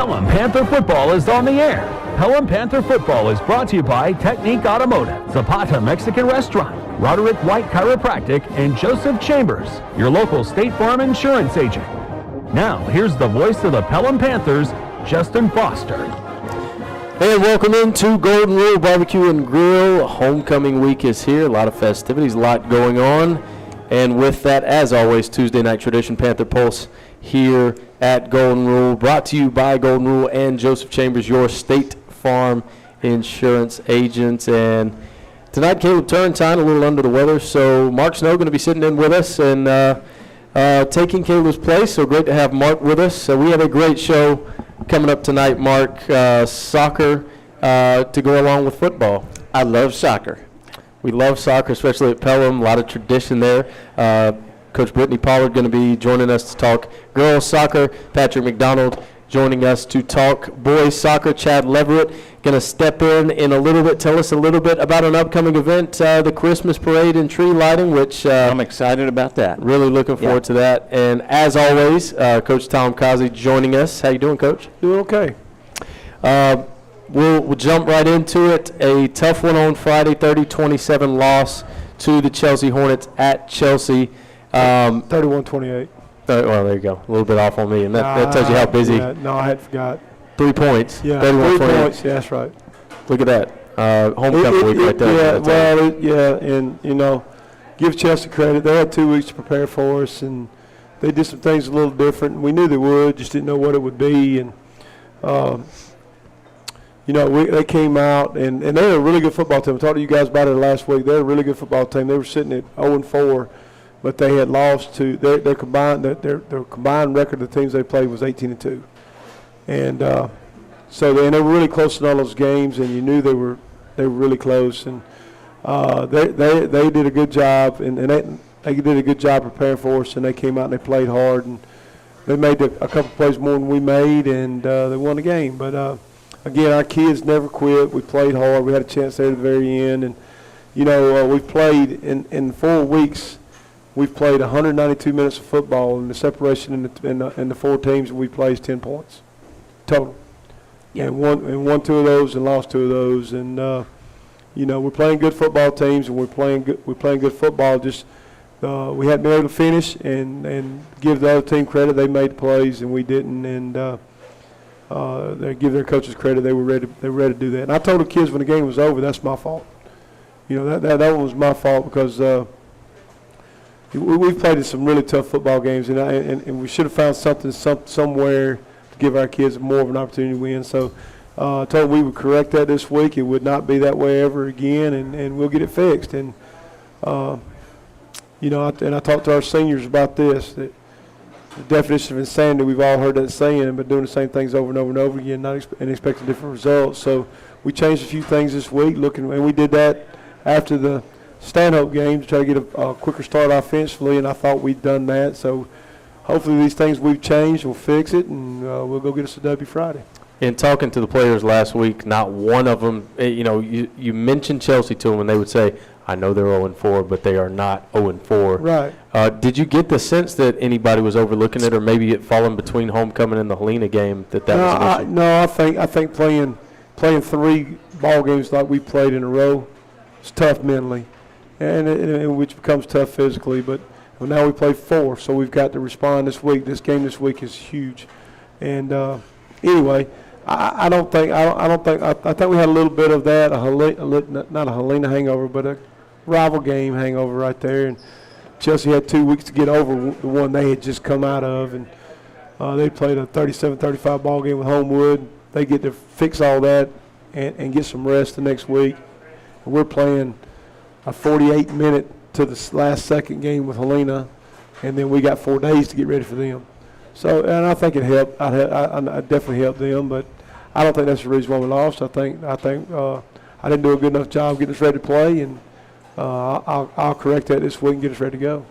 Pelham Panther Football is on the air. Pelham Panther Football is brought to you by Technique Automotive, Zapata Mexican Restaurant, Roderick White Chiropractic, and Joseph Chambers, your local State Farm insurance agent. Now, here's the voice of the Pelham Panthers, Justin Foster. And welcome into Golden Rule Barbecue and Grill. Homecoming week is here. A lot of festivities, a lot going on. And with that, as always, Tuesday night tradition, Panther Pulse here at Golden Rule. Brought to you by Golden Rule and Joseph Chambers, your State Farm insurance agents. And tonight, Caleb Turrentine, a little under the weather. So Mark Snow going to be sitting in with us and taking Caleb's place. So great to have Mark with us. So we have a great show coming up tonight, Mark. Soccer to go along with football. I love soccer. We love soccer, especially at Pelham. A lot of tradition there. Coach Brittany Pollard going to be joining us to talk girls soccer. Patrick McDonald joining us to talk boys soccer. Chad Leverett going to step in a little bit, tell us a little bit about an upcoming event, the Christmas parade and tree lighting, which I'm excited about that. Really looking forward to that. And as always, Coach Tom Causey joining us. How you doing, Coach? Doing okay. We'll jump right into it. A tough one on Friday, 30-27 loss to the Chelsea Hornets at Chelsea. 31-28. Well, there you go. A little bit off on me, and that tells you how busy. Yeah, no, I had forgot. 3 points. Yeah, 31-28. 3 points. Yeah, that's right. Look at that. Homecoming week right there. And, you know, give Chelsea credit. They had 2 weeks to prepare for us, and they did some things a little different. We knew they would, just didn't know what it would be. And, you know, they came out, and they're a really good football team. I talked to you guys about it last week. They're a really good football team. They were sitting at 0-4, but they had lost to their combined record of the teams they played was 18-2, and so they were really close in all those games, and you knew they were really close, and they did a good job, and they did a good job preparing for us, and they came out and they played hard, and they made a couple plays more than we made, and they won the game, but. Again, our kids never quit. We played hard. We had a chance there at the very end. And, you know, we've played in 4 weeks, we've played 192 minutes of football, and the separation in the 4 teams we played is 10 points total. Yeah. And won 2 of those and lost 2 of those. And, you know, we're playing good football teams, and we're playing good football. Just we hadn't been able to finish and give the other team credit. They made plays, and we didn't. And, they give their coaches credit. They were ready to do that. And I told the kids when the game was over, that's my fault. You know, that one was my fault because we've played in some really tough football games, and we should have found something somewhere to give our kids more of an opportunity to win. So I told them we would correct that this week. It would not be that way ever again, and we'll get it fixed. And you know, I talked to our seniors about this. That the definition of insanity, we've all heard that saying, but doing the same things over and over and over again, and expecting different results. So we changed a few things this week, and we did that after the Stanhope game to try to get a quicker start offensively, and I thought we'd done that. So hopefully these things we've changed will fix it, and we'll go get us a W Friday. In talking to the players last week, not one of them, you know, you mentioned Chelsea to them, and they would say, I know they're 0-4, but they are not 0-4. Right. Did you get the sense that anybody was overlooking it, or maybe it fallen between homecoming and the Helena game that was an issue? No, I think playing 3 ball games like we played in a row is tough mentally, and which becomes tough physically. But now we play 4, so we've got to respond this week. This game this week is huge, and anyway. I think we had a little bit of that, not a Helena hangover, but a rival game hangover right there. And Chelsea had 2 weeks to get over the one they had just come out of, and they played a 37-35 ball game with Homewood. They get to fix all that and get some rest the next week. And we're playing a 48-minute to the last second game with Helena, and then we got 4 days to get ready for them. So, and I think it helped. I definitely helped them, but I don't think that's the reason why we lost. I think I didn't do a good enough job getting us ready to play, and I'll correct that this week and get us ready to go.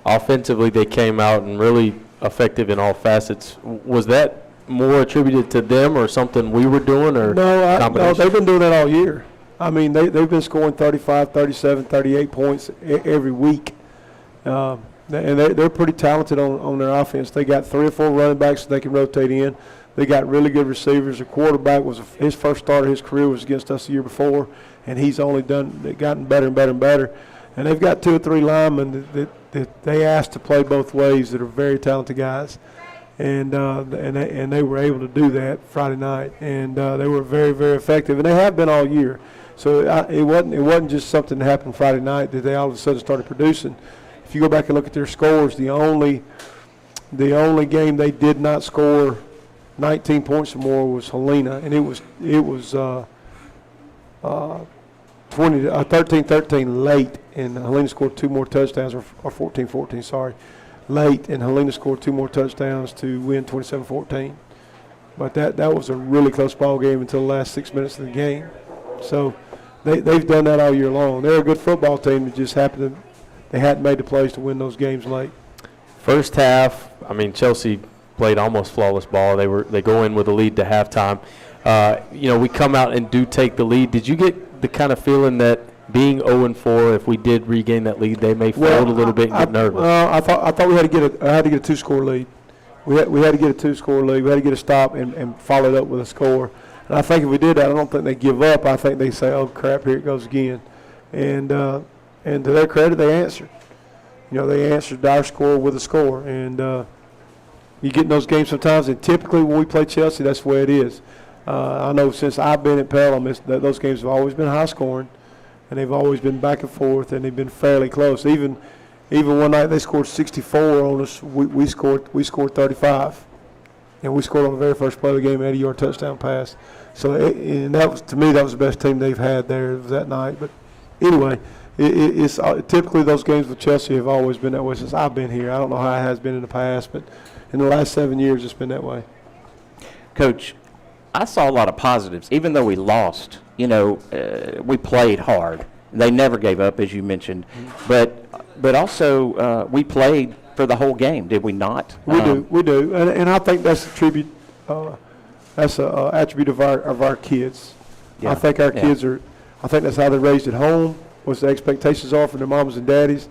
Offensively, they came out and really effective in all facets. Was that more attributed to them or something we were doing, or no, they've been doing that all year. I mean, they've been scoring 35, 37, 38 points every week. And they're pretty talented on their offense. They got 3 or 4 running backs that they can rotate in. They got really good receivers. The quarterback was his first start of his career was against us the year before, and he's only gotten better and better and better. And they've got 2 or 3 linemen that they asked to play both ways that are very talented guys. And they were able to do that Friday night, and they were very, very effective, and they have been all year. So it wasn't just something that happened Friday night that they all of a sudden started producing. If you go back and look at their scores, the only game they did not score 19 points or more was Helena, and it was 13-13 late, and Helena scored 2 more touchdowns, or 14-14, sorry. Late, and Helena scored 2 more touchdowns to win 27-14. But that was a really close ball game until the last 6 minutes of the game. So they've done that all year long. They're a good football team. It just happened they hadn't made the plays to win those games late. First half, I mean, Chelsea played almost flawless ball. They go in with a lead to halftime. We come out and do take the lead. Did you get the kind of feeling that being 0-4, if we did regain that lead, they may fold a little bit and get nervous? I thought we had to get a 2-score lead. We had to get a 2-score lead. We had to get a stop and follow it up with a score. And I think if we did that, I don't think they give up. I think they say, "Oh crap, here it goes again." And to their credit, they answered. They answered our score with a score. And you get in those games sometimes, and typically when we play Chelsea, that's the way it is. I know since I've been at Pelham, those games have always been high scoring. And they've always been back and forth, and they've been fairly close. Even one night they scored 64 on us. We scored 35, and we scored on the very first play of the game, an 80-yard touchdown pass. So, to me, that was the best team they've had there that night. But anyway, it's typically those games with Chelsea have always been that way since I've been here. I don't know how it has been in the past, but in the last 7 years, it's been that way. Coach, I saw a lot of positives. Even though we lost, we played hard. They never gave up, as you mentioned. But also we played for the whole game, did we not? We do. And I think that's a tribute. That's an attribute of our kids. Yeah. I think our kids I think that's how they're raised at home, what the expectations are from their mamas and daddies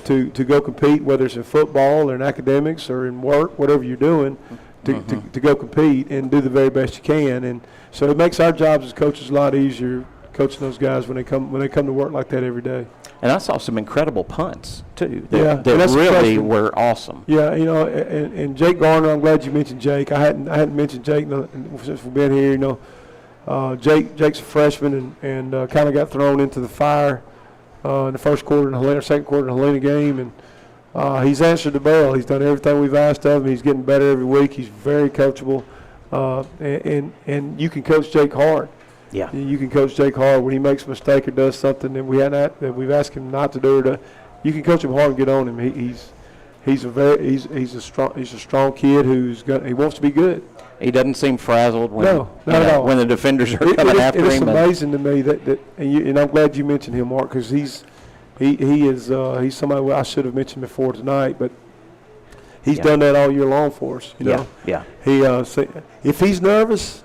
to go compete, whether it's in football or in academics or in work, whatever you're doing. To go compete and do the very best you can, and so it makes our jobs as coaches a lot easier coaching those guys when they come to work like that every day. And I saw some incredible punts too. That That really were awesome. Yeah, and Jake Garner, I'm glad you mentioned Jake. I hadn't mentioned Jake since we've been here. Jake's a freshman and kind of got thrown into the fire in the first quarter or second quarter in the Helena game, and he's answered the bell. He's done everything we've asked of him. He's getting better every week. He's very coachable, and you can coach Jake hard. Yeah, you can coach Jake hard when he makes a mistake or does something that we've asked him not to do. You can coach him hard and get on him. He's a strong kid he wants to be good. He doesn't seem frazzled when not at all. when the defenders are coming after him. It's amazing to me and I'm glad you mentioned him, Mark, because he's somebody I should have mentioned before tonight, but he's done that all year long for us. Yeah. If he's nervous,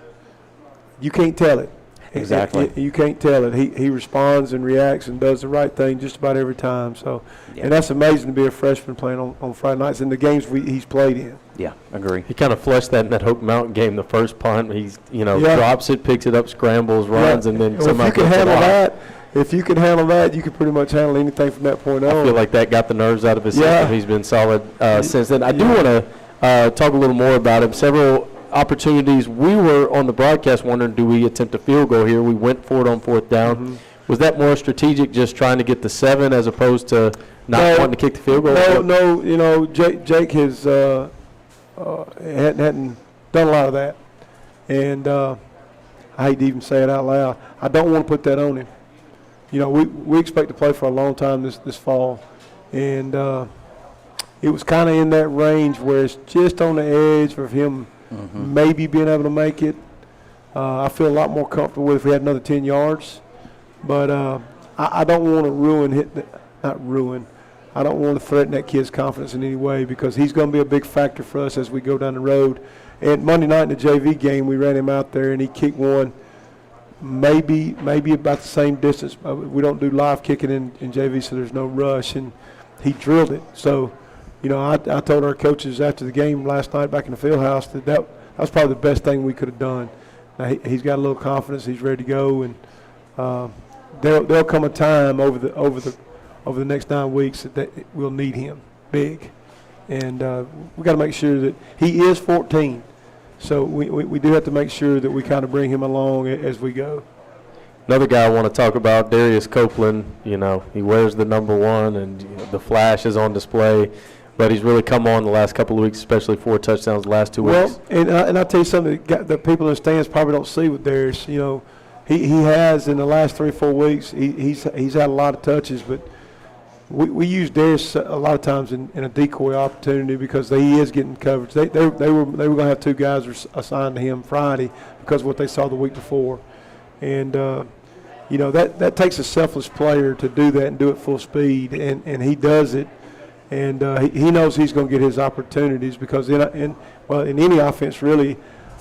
you can't tell it. Exactly. You can't tell it. He responds and reacts and does the right thing just about every time. So, and that's amazing to be a freshman playing on Friday nights in the games he's played in. Yeah, agree. He kind of fleshed that in that Hope Mountain game. The first punt, he's drops it, picks it up, scrambles, runs, and then somehow if you can handle that. If you can handle that, you can pretty much handle anything from that point on. I feel like that got the nerves out of his system. He's been solid since then. I do want to talk a little more about him. Several opportunities. We were on the broadcast wondering, do we attempt a field goal here? We went for it on fourth down. Mm-hmm. Was that more strategic, just trying to get the 7 as opposed to not wanting to kick the field goal? No. Jake has hadn't done a lot of that, and I hate to even say it out loud. I don't want to put that on him. We expect to play for a long time this fall, and it was kind of in that range where it's just on the edge of him maybe being able to make it. I feel a lot more comfortable with if we had another 10 yards, but I don't want to I don't want to threaten that kid's confidence in any way, because he's going to be a big factor for us as we go down the road. And Monday night in the JV game, we ran him out there and he kicked one. Maybe about the same distance. We don't do live kicking in JV, so there's no rush, and he drilled it. So, I told our coaches after the game last night back in the field house that was probably the best thing we could have done. Now, he's got a little confidence. He's ready to go, and there'll come a time over the next 9 weeks that we'll need him big, and we got to make sure that he is 14. So we do have to make sure that we kind of bring him along as we go. Another guy I want to talk about, Darius Copeland. You know, he wears the number 1, and the flash is on display. But he's really come on the last couple of weeks, especially 4 touchdowns the last 2 weeks. Well, and I'll tell you something that people in the stands probably don't see with Darius. You know, he has in the last 3 or 4 weeks. He's had a lot of touches, but we use Darius a lot of times in a decoy opportunity because he is getting coverage. They were going to have 2 guys assigned to him Friday because of what they saw the week before, and you know that takes a selfless player to do that and do it full speed, and he does it, and he knows he's going to get his opportunities because in any offense really,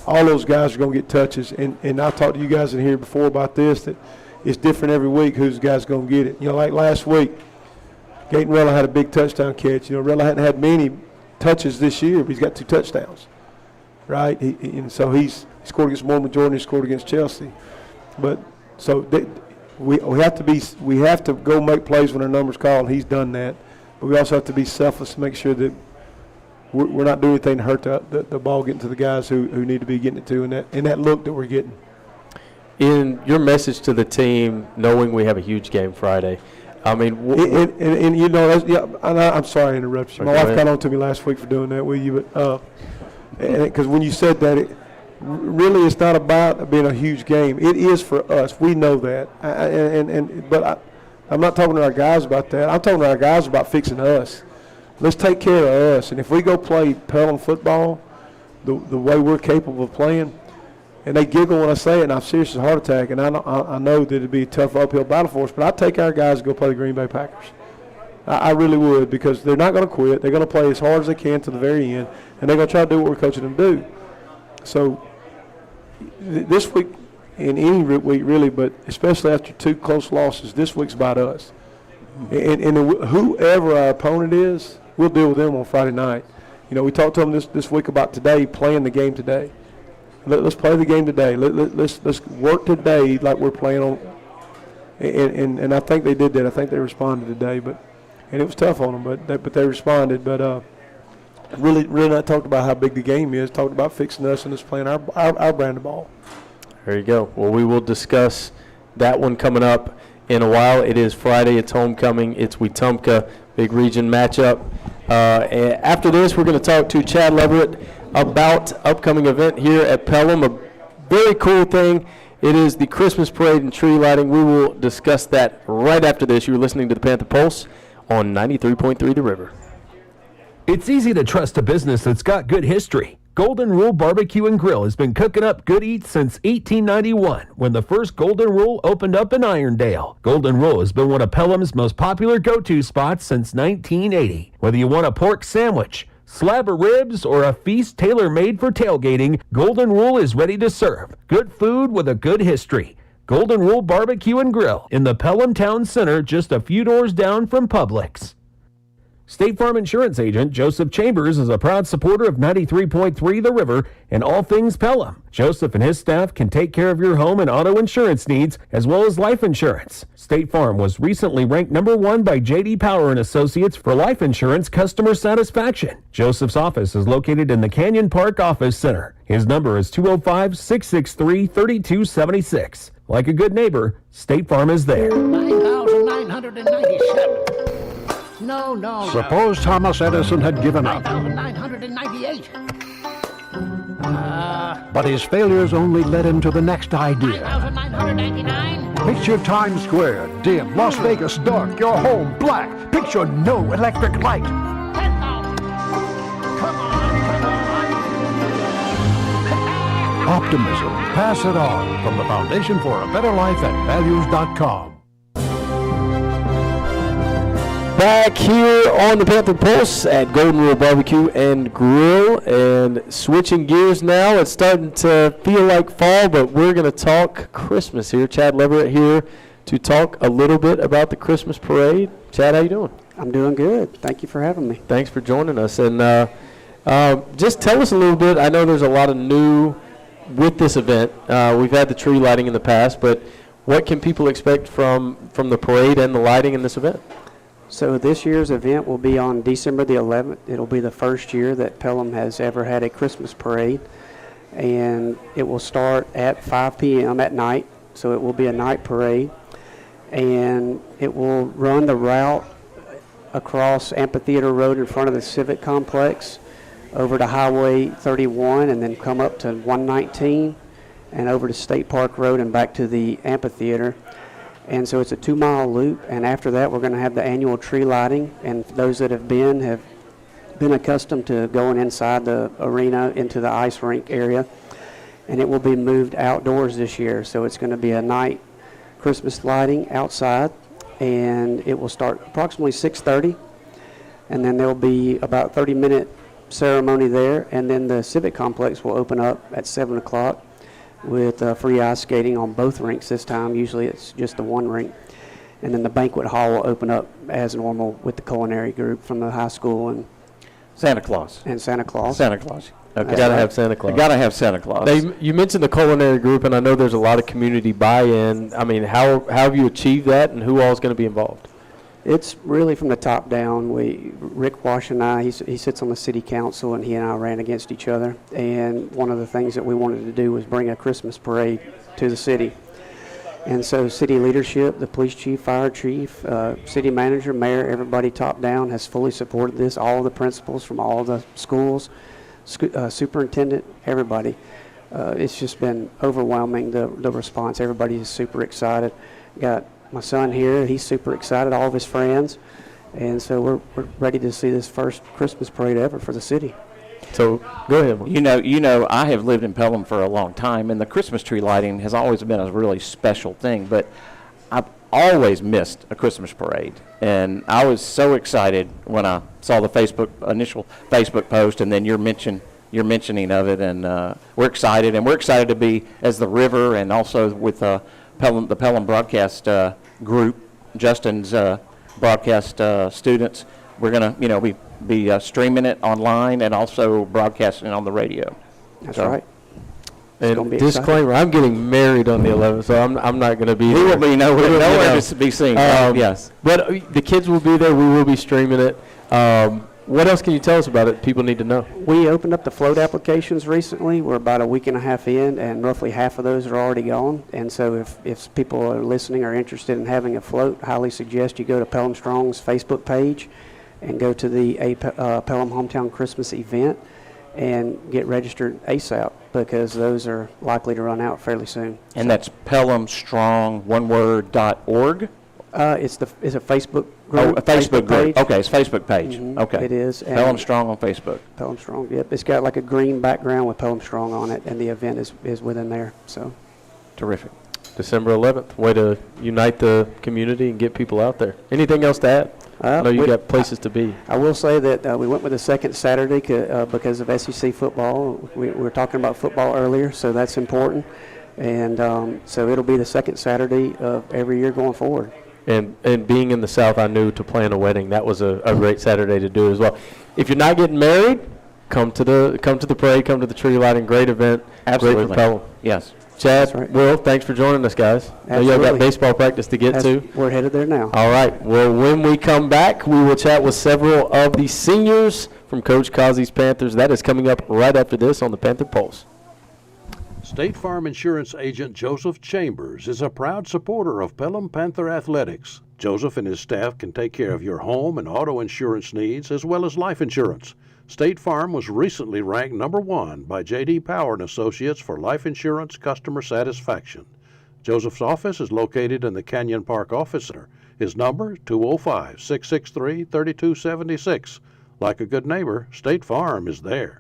all those guys are going to get touches, and I talked to you guys in here before about this that it's different every week who's the guy's going to get it. You know, like last week. Gaten Rella had a big touchdown catch. You know, Rella hadn't had many touches this year, but he's got 2 touchdowns, right? And so he scored against Mormon Jordan. He scored against Chelsea. But so we have to go make plays when our number's called. He's done that, but we also have to be selfless to make sure that we're not doing anything to hurt the ball getting to the guys who need to be getting it to, in that look that we're getting. In your message to the team, knowing we have a huge game Friday. I mean, and you know, I'm sorry to interrupt you. My wife got on to me last week for doing that with you, but because when you said that, really it's not about being a huge game. It is for us. We know that, but I'm not talking to our guys about that. I'm talking to our guys about fixing us. Let's take care of us, and if we go play Pelham football, the way we're capable of playing. And they giggle when I say it, and I'm serious as a heart attack. And I know that it'd be a tough uphill battle for us, but I'd take our guys to go play the Green Bay Packers. I really would, because they're not going to quit. They're going to play as hard as they can to the very end, and they're going to try to do what we're coaching them to do. So this week, in any week really, but especially after 2 close losses, this week's about us. And whoever our opponent is, we'll deal with them on Friday night. You know, we talked to them this week about today, playing the game today. Let's play the game today. Let's work today like we're playing on. And I think they did that. I think they responded today, and it was tough on them, but they responded. But really not talked about how big the game is. Talked about fixing us and us playing our brand of ball. There you go. Well, we will discuss that one coming up in a while. It is Friday. It's homecoming. It's Wetumpka, big region matchup. After this, we're going to talk to Chad Leverett about upcoming event here at Pelham. A very cool thing. It is the Christmas parade and tree lighting. We will discuss that right after this. You're listening to the Panther Pulse on 93.3 The River. It's easy to trust a business that's got good history. Golden Rule Barbecue and Grill has been cooking up good eats since 1891, when the first Golden Rule opened up in Irondale. Golden Rule has been one of Pelham's most popular go-to spots since 1980. Whether you want a pork sandwich, slab of ribs, or a feast tailor-made for tailgating, Golden Rule is ready to serve. Good food with a good history. Golden Rule Barbecue and Grill in the Pelham Town Center, just a few doors down from Publix. State Farm Insurance Agent Joseph Chambers is a proud supporter of 93.3 The River and all things Pelham. Joseph and his staff can take care of your home and auto insurance needs as well as life insurance. State Farm was recently ranked number 1 by J.D. Power and Associates for life insurance customer satisfaction. Joseph's office is located in the Canyon Park Office Center. His number is 205-663-3276. Like a good neighbor, State Farm is there. 9,997. No. Suppose Thomas Edison had given up. 9,998. But his failures only led him to the next idea. 9,999. Picture Times Square, dim, Las Vegas dark, your home black. Picture no electric light. 10,000. Come on. Optimism, pass it on from the Foundation for a Better Life at values.com. Back here on the Panther Pulse at Golden Rule Barbecue and Grill, and switching gears now. It's starting to feel like fall, but we're going to talk Christmas here. Chad Leverett here to talk a little bit about the Christmas parade. Chad, how you doing? I'm doing good. Thank you for having me. Thanks for joining us. And Just tell us a little bit. I know there's a lot of new with this event. We've had the tree lighting in the past, but what can people expect from the parade and the lighting in this event? So this year's event will be on December the 11th. It'll be the first year that Pelham has ever had a Christmas parade, and it will start at 5 p.m. at night, so it will be a night parade, and it will run the route across Amphitheater Road in front of the Civic Complex, over to Highway 31, and then come up to 119 and over to State Park Road and back to the amphitheater. And so it's a 2-mile loop, and after that we're going to have the annual tree lighting, and those that have been accustomed to going inside the arena into the ice rink area, and it will be moved outdoors this year. So it's going to be a night Christmas lighting outside, and it will start approximately 6:30, and then there will be about 30-minute ceremony there, and then the Civic Complex will open up at 7 o'clock with free ice skating on both rinks this time. Usually it's just the one rink. And then the banquet hall will open up as normal with the culinary group from the high school and Santa Claus. Santa Claus. Santa Claus. Okay. Got to have Santa Claus. Got to have Santa Claus. You mentioned the culinary group, and I know there's a lot of community buy-in. I mean, how have you achieved that, and who all is going to be involved? It's really from the top down. Rick Wash and I, he sits on the city council, and he and I ran against each other. And one of the things that we wanted to do was bring a Christmas parade to the city. And so city leadership, the police chief, fire chief, city manager, mayor, everybody top down has fully supported this. All the principals from all the schools, superintendent, everybody. It's just been overwhelming, the response. Everybody is super excited. Got my son here, he's super excited, all of his friends, and so we're ready to see this first Christmas parade ever for the city. So go ahead. You know, I have lived in Pelham for a long time, and the Christmas tree lighting has always been a really special thing, but I've always missed a Christmas parade, and I was so excited when I saw the initial Facebook post, and then your mentioning of it, and we're excited to be as the River, and also with the Pelham broadcast group, Justin's broadcast students. We're going to, be streaming it online and also broadcasting on the radio. That's right. And disclaimer, I'm getting married on the 11th, so I'm not going to be there. We will be nowhere to be seen. Yes. But the kids will be there. We will be streaming it. What else can you tell us about it people need to know? We opened up the float applications recently. We're about a week and a half in, and roughly half of those are already gone. And so if people are listening or interested in having a float, I highly suggest you go to Pelham Strong's Facebook page and go to the Pelham Hometown Christmas event and get registered ASAP, because those are likely to run out fairly soon. And that's pelhamstrong.org? It's a Facebook group. Oh, a Facebook group. page. Okay, it's Facebook page. Mhm, Okay. it is. And Pelham Strong on Facebook. Pelham Strong, yep. It's got like a green background with Pelham Strong on it, and the event is within there. So Terrific. December 11th. Way to unite the community and get people out there. Anything else to add? I know you got places to be. I will say that we went with the second Saturday because of SEC football. We were talking about football earlier, so that's important. And so it'll be the second Saturday of every year going forward. And being in the South, I knew to plan a wedding, that was a great Saturday to do it as well. If you're not getting married, come to the parade, come to the tree lighting. Great event. Absolutely. Great for Pelham. Yes. Chad, That's right. Will, thanks for joining us, guys. I know y'all got Absolutely. baseball practice to get to. We're headed there now. All right. Well, when we come back, we will chat with several of the seniors from Coach Causey's Panthers. That is coming up right after this on the Panther Pulse. State Farm Insurance Agent Joseph Chambers is a proud supporter of Pelham Panther Athletics. Joseph and his staff can take care of your home and auto insurance needs as well as life insurance. State Farm was recently ranked #1 by J.D. Power & Associates for life insurance customer satisfaction. Joseph's office is located in the Canyon Park Office Center. His number, 205-663-3276. Like a good neighbor, State Farm is there.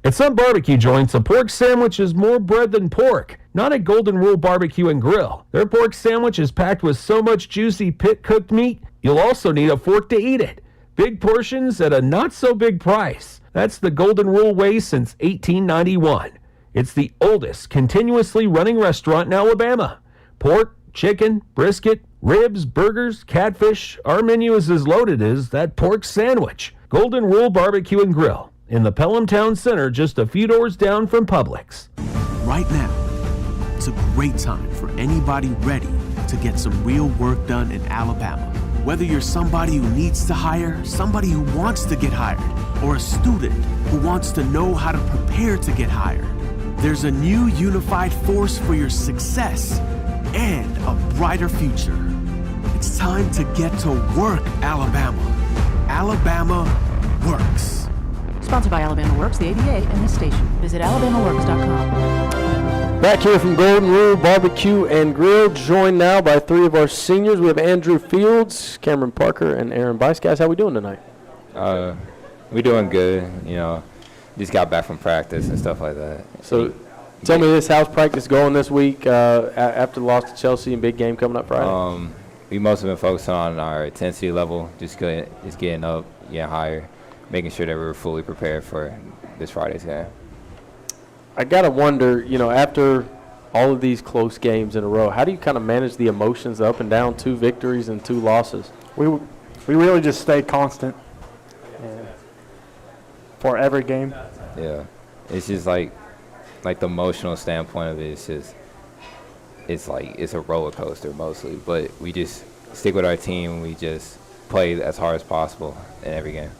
At some barbecue joints, a pork sandwich is more bread than pork. Not at Golden Rule Barbecue and Grill. Their pork sandwich is packed with so much juicy pit-cooked meat, you'll also need a fork to eat it. Big portions at a not-so-big price. That's the Golden Rule way since 1891. It's the oldest continuously running restaurant in Alabama. Pork, chicken, brisket, ribs, burgers, catfish. Our menu is as loaded as that pork sandwich. Golden Rule Barbecue and Grill. in the Pelham Town Center, just a few doors down from Publix. Right now, it's a great time for anybody ready to get some real work done in Alabama. Whether you're somebody who needs to hire, somebody who wants to get hired, or a student who wants to know how to prepare to get hired, there's a new unified force for your success and a brighter future. It's time to get to work, Alabama. Alabama works. Sponsored by Alabama Works, the ABA, and this station. Visit alabamaworks.com. Back here from Golden Rule Barbecue and Grill, joined now by three of our seniors. We have Andrew Fields, Cameron Parker, and Aaron Bice. Guys, how we doing tonight? We're doing good. You know, just got back from practice and stuff like that. So tell me this, how's practice going this week after the loss to Chelsea and big game coming up Friday? We mostly been focused on our intensity level, just getting up, getting higher, making sure that we're fully prepared for this Friday's game. I got to wonder, you know, after all of these close games in a row, how do you kind of manage the emotions up and down, 2 victories and 2 losses? We really just stayed constant for every game. Yeah. It's just like the emotional standpoint of it is just, it's a roller coaster mostly, but we just stick with our team. We just play as hard as possible in every game.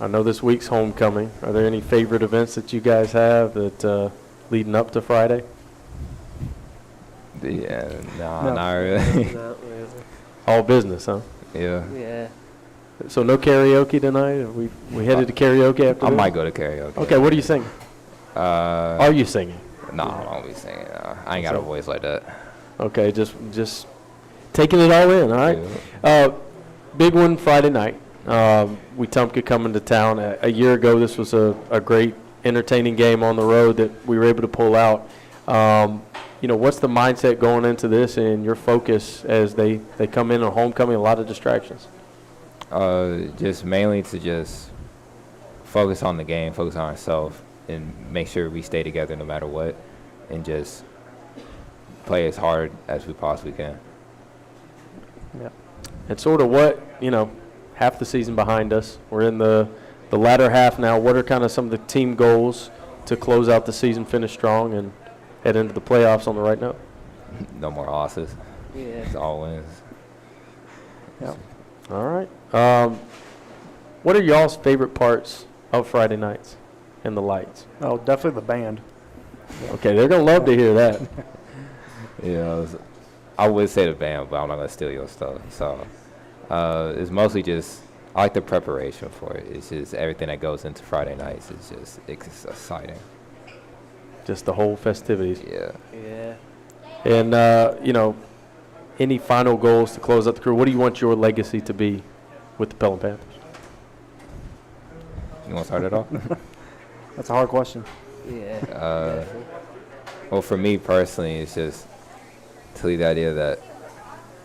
I know this week's homecoming. Are there any favorite events that you guys have that leading up to Friday? Yeah, not really. All business, huh? Yeah. Yeah. So no karaoke tonight? Are we headed to karaoke after I this? might go to karaoke. Okay, what are you singing? Are you singing? No, I won't be singing. I ain't got a voice like that. Okay, just taking it all in, all right? Yeah. Big one Friday night. Wetumpka coming to town. A year ago, this was a great, entertaining game on the road that we were able to pull out. You know, what's the mindset going into this and your focus as they come in on homecoming, a lot of distractions? Just mainly to just focus on the game, focus on ourselves, and make sure we stay together no matter what, and just play as hard as we possibly can. Yeah. And sort of what, you know, half the season behind us. We're in the latter half now. What are kind of some of the team goals to close out the season, finish strong, and head into the playoffs on the right note? No more losses. Yeah. It's all wins. Yeah. All right. What are y'all's favorite parts of Friday nights and the lights? Oh, definitely the band. Okay, they're going to love to hear that. Yeah, I would say the band, but I'm not going to steal your stuff. So it's mostly just, I like the preparation for it. It's just everything that goes into Friday nights. It's exciting. Just the whole festivities. Yeah. Yeah. And, you know, any final goals to close out the career? What do you want your legacy to be with the Pelham Panthers? You want to start it off? That's a hard question. Yeah. Well, for me personally, it's just to leave the idea that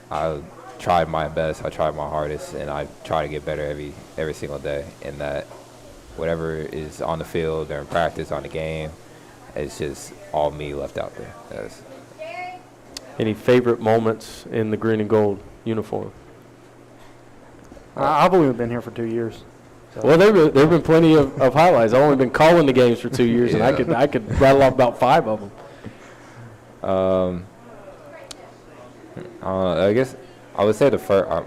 I tried my best, I tried my hardest, and I try to get better every single day. And that whatever is on the field, during practice, on the game, it's just all me left out there. That's Any favorite moments in the green and gold uniform? I've only been here for 2 years. So. Well, there've been plenty of highlights. I've only been calling the games for 2 years, Yeah. and I could rattle off about 5 of them. I guess I would say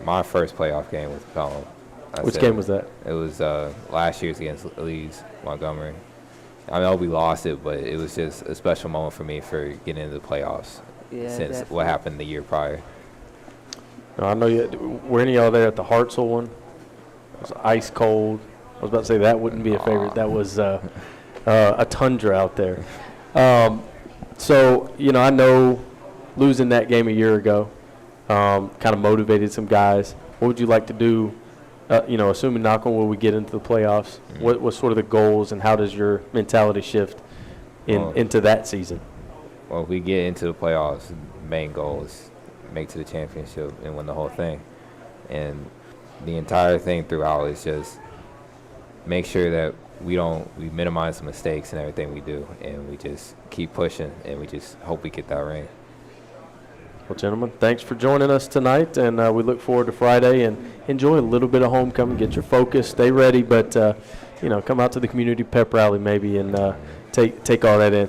my first playoff game was Pelham. Which game was that? It was last year's against Leeds Montgomery. I know we lost it, but it was just a special moment for me for getting into the playoffs since definitely. what happened the year prior. No, I know were any of y'all there at the Hartzell one? It was ice cold. I was about to say that wouldn't be a favorite. That was a tundra out there. So, you know, I know losing that game a year ago kind of motivated some guys. What would you like to do, you know, assuming knock on wood we get into the playoffs? Mm-hmm. What's sort of the goals and how does your mentality shift into that season? Well, if we get into the playoffs, the main goal is make it to the championship and win the whole thing. And the entire thing throughout is just make sure that we minimize the mistakes in everything we do, and we just keep pushing, and we just hope we get that ring. Well, gentlemen, thanks for joining us tonight, and we look forward to Friday and enjoy a little bit of homecoming. Get your focus, stay ready, but come out to the community pep rally maybe and take all that in.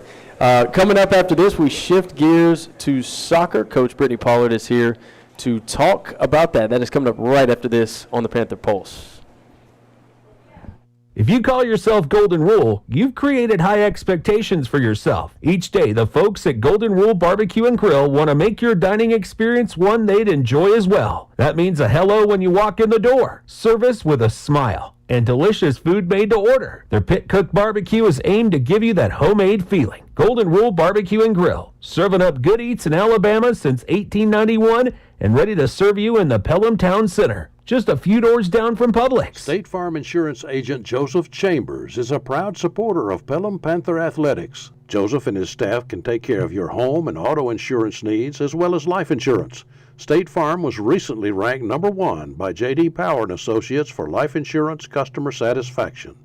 Coming up after this, we shift gears to soccer. Coach Brittany Pollard is here to talk about that. That is coming up right after this on the Panther Pulse. If you call yourself Golden Rule, you've created high expectations for yourself. Each day, the folks at Golden Rule Barbecue and Grill want to make your dining experience one they'd enjoy as well. That means a hello when you walk in the door, service with a smile, and delicious food made to order. Their pit-cooked barbecue is aimed to give you that homemade feeling. Golden Rule Barbecue and Grill, serving up good eats in Alabama since 1891 and ready to serve you in the Pelham Town Center, just a few doors down from Publix. State Farm Insurance Agent Joseph Chambers is a proud supporter of Pelham Panther Athletics. Joseph and his staff can take care of your home and auto insurance needs as well as life insurance. State Farm was recently ranked #1 by J.D. Power and Associates for life insurance customer satisfaction.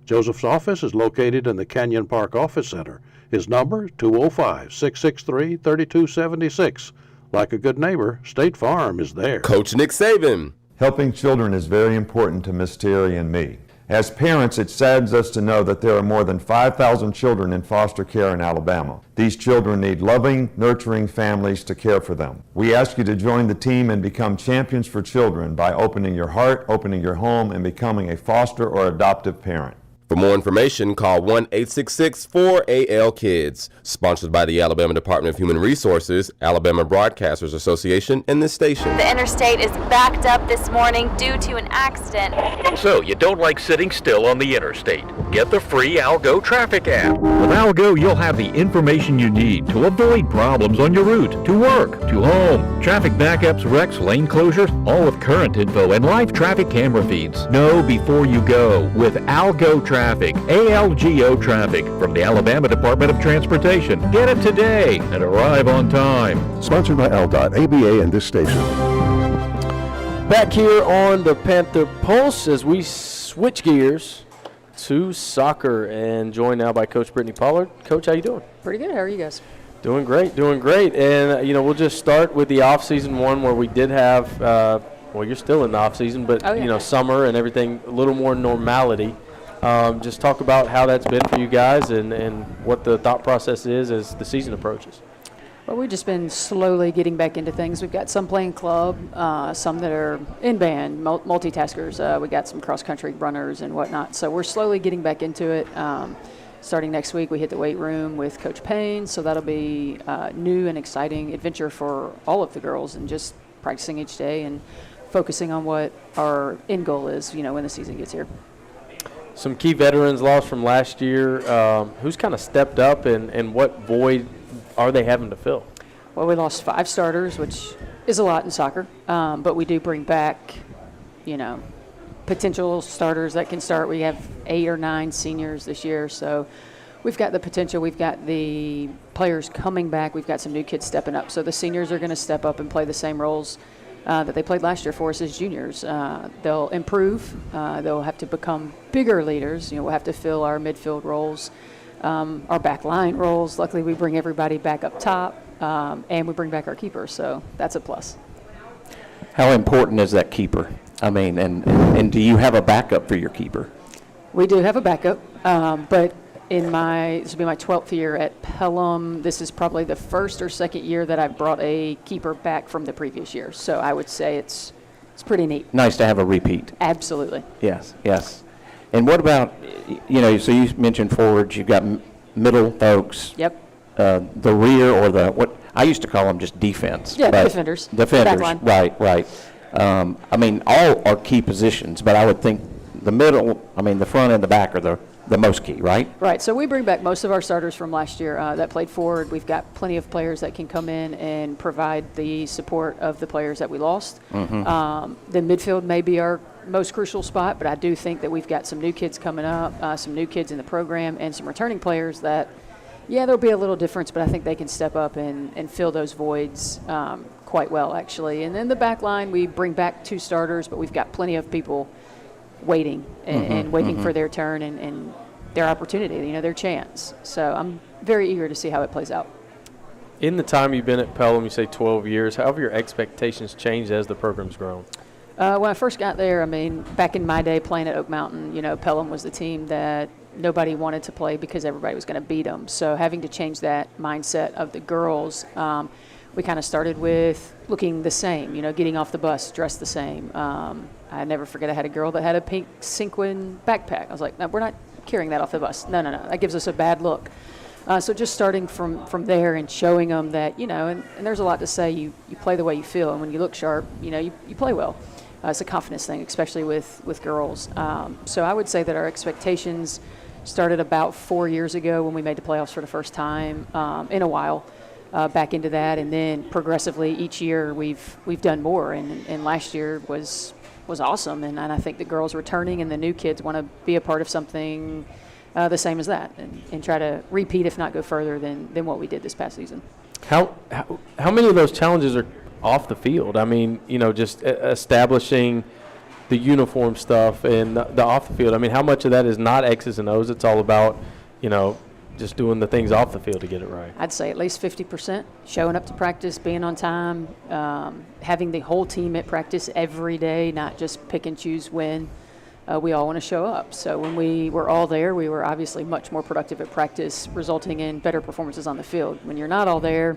Joseph's office is located in the Canyon Park Office Center. His number, 205-663-3276. Like a good neighbor, State Farm is there. Coach Nick Saban. Helping children is very important to Miss Terry and me. As parents, it saddens us to know that there are more than 5,000 children in foster care in Alabama. These children need loving, nurturing families to care for them. We ask you to join the team and become champions for children by opening your heart, opening your home, and becoming a foster or adoptive parent. For more information, call 1-866-4AL-KIDS. Sponsored by the Alabama Department of Human Resources, Alabama Broadcasters Association, and this station. The interstate is backed up this morning due to an accident. So you don't like sitting still on the interstate? Get the free Algo traffic app. With Algo, you'll have the information you need to avoid problems on your route, to work, to home, traffic backups, wrecks, lane closures, all with current info and live traffic camera feeds. Know before you go with Algo Traffic, ALGO Traffic, from the Alabama Department of Transportation. Get it today and arrive on time. Sponsored by ALDOT, ABA, and this station. Back here on the Panther Pulse as we switch gears to soccer and joined now by Coach Brittany Pollard. Coach, how you doing? Pretty good. How are you guys? Doing great, doing great. And, we'll just start with the off-season one where we did have, you're still in the off-season, but, summer and everything, a little more normality. Just talk about how that's been for you guys and what the thought process is as the season approaches. Well, we've just been slowly getting back into things. We've got some playing club, some that are in band, multitaskers. We got some cross-country runners and whatnot. So we're slowly getting back into it. Starting next week, we hit the weight room with Coach Payne. So that'll be a new and exciting adventure for all of the girls and just practicing each day and focusing on what our end goal is, when the season gets here. Some key veterans lost from last year. Who's kind of stepped up and what void are they having to fill? Well, we lost 5 starters, which is a lot in soccer, but we do bring back, potential starters that can start. We have 8 or 9 seniors this year, so we've got the potential. We've got the players coming back. We've got some new kids stepping up. So the seniors are going to step up and play the same roles that they played last year for us as juniors. They'll improve. They'll have to become bigger leaders. We'll have to fill our midfield roles, our back line roles. Luckily, we bring everybody back up top, and we bring back our keeper, so that's a plus. How important is that keeper? I mean, and do you have a backup for your keeper? We do have a backup, but this will be my 12th year at Pelham. This is probably the first or second year that I've brought a keeper back from the previous year. So I would say it's pretty neat. Nice to have a repeat. Absolutely. Yes. And what about, so you mentioned forwards, you've got middle folks. Yep. The rear or what I used to call them just defense. Yeah, defenders. Defenders, right. All are key positions, but I would think the middle, the front and the back are the most key, right? Right. So we bring back most of our starters from last year that played forward. We've got plenty of players that can come in and provide the support of the players that we lost. Mm-hmm. The midfield may be our most crucial spot, but I do think that we've got some new kids coming up, some new kids in the program, and some returning players that, there'll be a little difference, but I think they can step up and fill those voids quite well, actually. And then the back line, we bring back 2 starters, but we've got plenty of people waiting and waiting for their turn and their opportunity, their chance. So I'm very eager to see how it plays out. In the time you've been at Pelham, you say 12 years, how have your expectations changed as the program's grown? When I first got there, I mean, back in my day playing at Oak Mountain, Pelham was the team that nobody wanted to play because everybody was going to beat them. So having to change that mindset of the girls, we kind of started with looking the same, getting off the bus, dressed the same. I never forget I had a girl that had a pink sequin backpack. I was like, no, we're not carrying that off the bus. No, that gives us a bad look. So just starting from there and showing them that, and there's a lot to say, you play the way you feel, and when you look sharp, you play well. It's a confidence thing, especially with girls. So I would say that our expectations started about 4 years ago when we made the playoffs for the first time in a while, back into that, and then progressively each year we've done more, and last year was awesome, and I think the girls returning and the new kids want to be a part of something the same as that, and try to repeat, if not go further than what we did this past season. How many of those challenges are off the field? I mean, just establishing the uniform stuff and the off the field. I mean, how much of that is not X's and O's? It's all about, just doing the things off the field to get it right. I'd say at least 50%, showing up to practice, being on time, having the whole team at practice every day, not just pick and choose when. We all want to show up. So when we were all there, we were obviously much more productive at practice, resulting in better performances on the field. When you're not all there,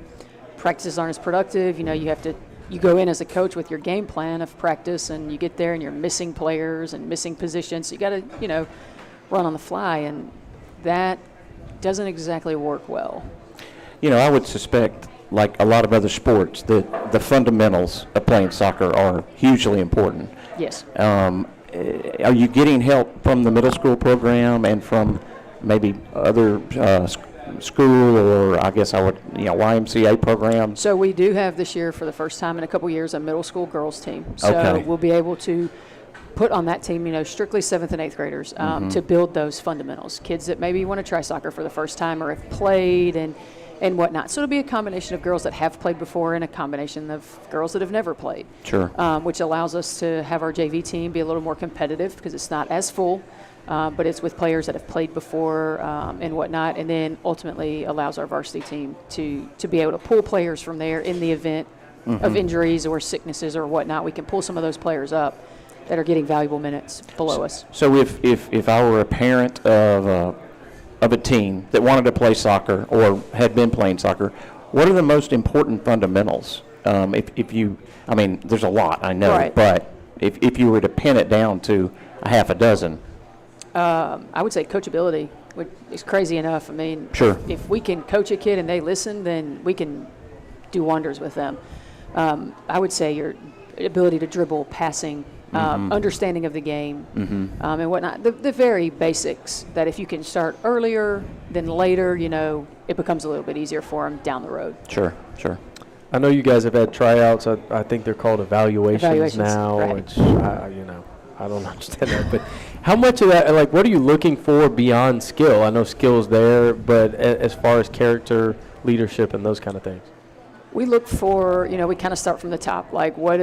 practices aren't as productive. You go in as a coach with your game plan of practice, and you get there and you're missing players and missing positions. So you got to, run on the fly, and that doesn't exactly work well. I would suspect, like a lot of other sports, that the fundamentals of playing soccer are hugely important. Yes. Are you getting help from the middle school program and from maybe other school, or I guess YMCA programs? So we do have this year, for the first time in a couple years, a middle school girls team. So Okay. we'll be able to put on that team, strictly 7th and 8th graders to build those fundamentals. Kids that maybe want to try soccer for the first time or have played and whatnot. So it'll be a combination of girls that have played before and a combination of girls that have never played. Sure. Which allows us to have our JV team be a little more competitive because it's not as full, but it's with players that have played before and whatnot, and then ultimately allows our varsity team to be able to pull players from there in the event of injuries or sicknesses or whatnot. We can pull some of those players up that are getting valuable minutes below us. So if I were a parent of a team that wanted to play soccer or had been playing soccer, what are the most important fundamentals? There's a lot, I know, Right. but if you were to pin it down to a half a dozen. I would say coachability, which is crazy enough. Sure. If we can coach a kid and they listen, then we can do wonders with them. I would say your ability to dribble, passing, understanding of the game, and whatnot. The very basics that if you can start earlier than later, it becomes a little bit easier for them down the road. Sure. I know you guys have had tryouts. I think they're called evaluations now, right. which, I don't understand that. But how much of that, what are you looking for beyond skill? I know skill's there, but as far as character, leadership, and those kind of things? We look for, we kind of start from the top, like what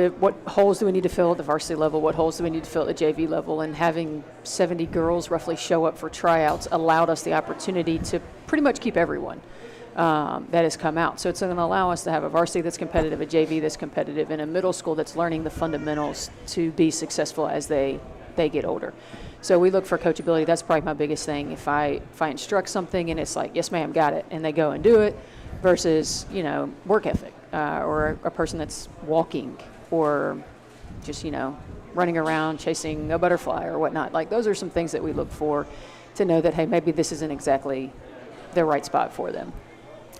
holes do we need to fill at the varsity level, what holes do we need to fill at the JV level, and having 70 girls roughly show up for tryouts allowed us the opportunity to pretty much keep everyone that has come out. So it's going to allow us to have a varsity that's competitive, a JV that's competitive, and a middle school that's learning the fundamentals to be successful as they get older. So we look for coachability. That's probably my biggest thing. If I instruct something and it's like, yes ma'am, got it, and they go and do it, versus, work ethic or a person that's walking or just, running around chasing a butterfly or whatnot. Like, those are some things that we look for to know that, hey, maybe this isn't exactly the right spot for them.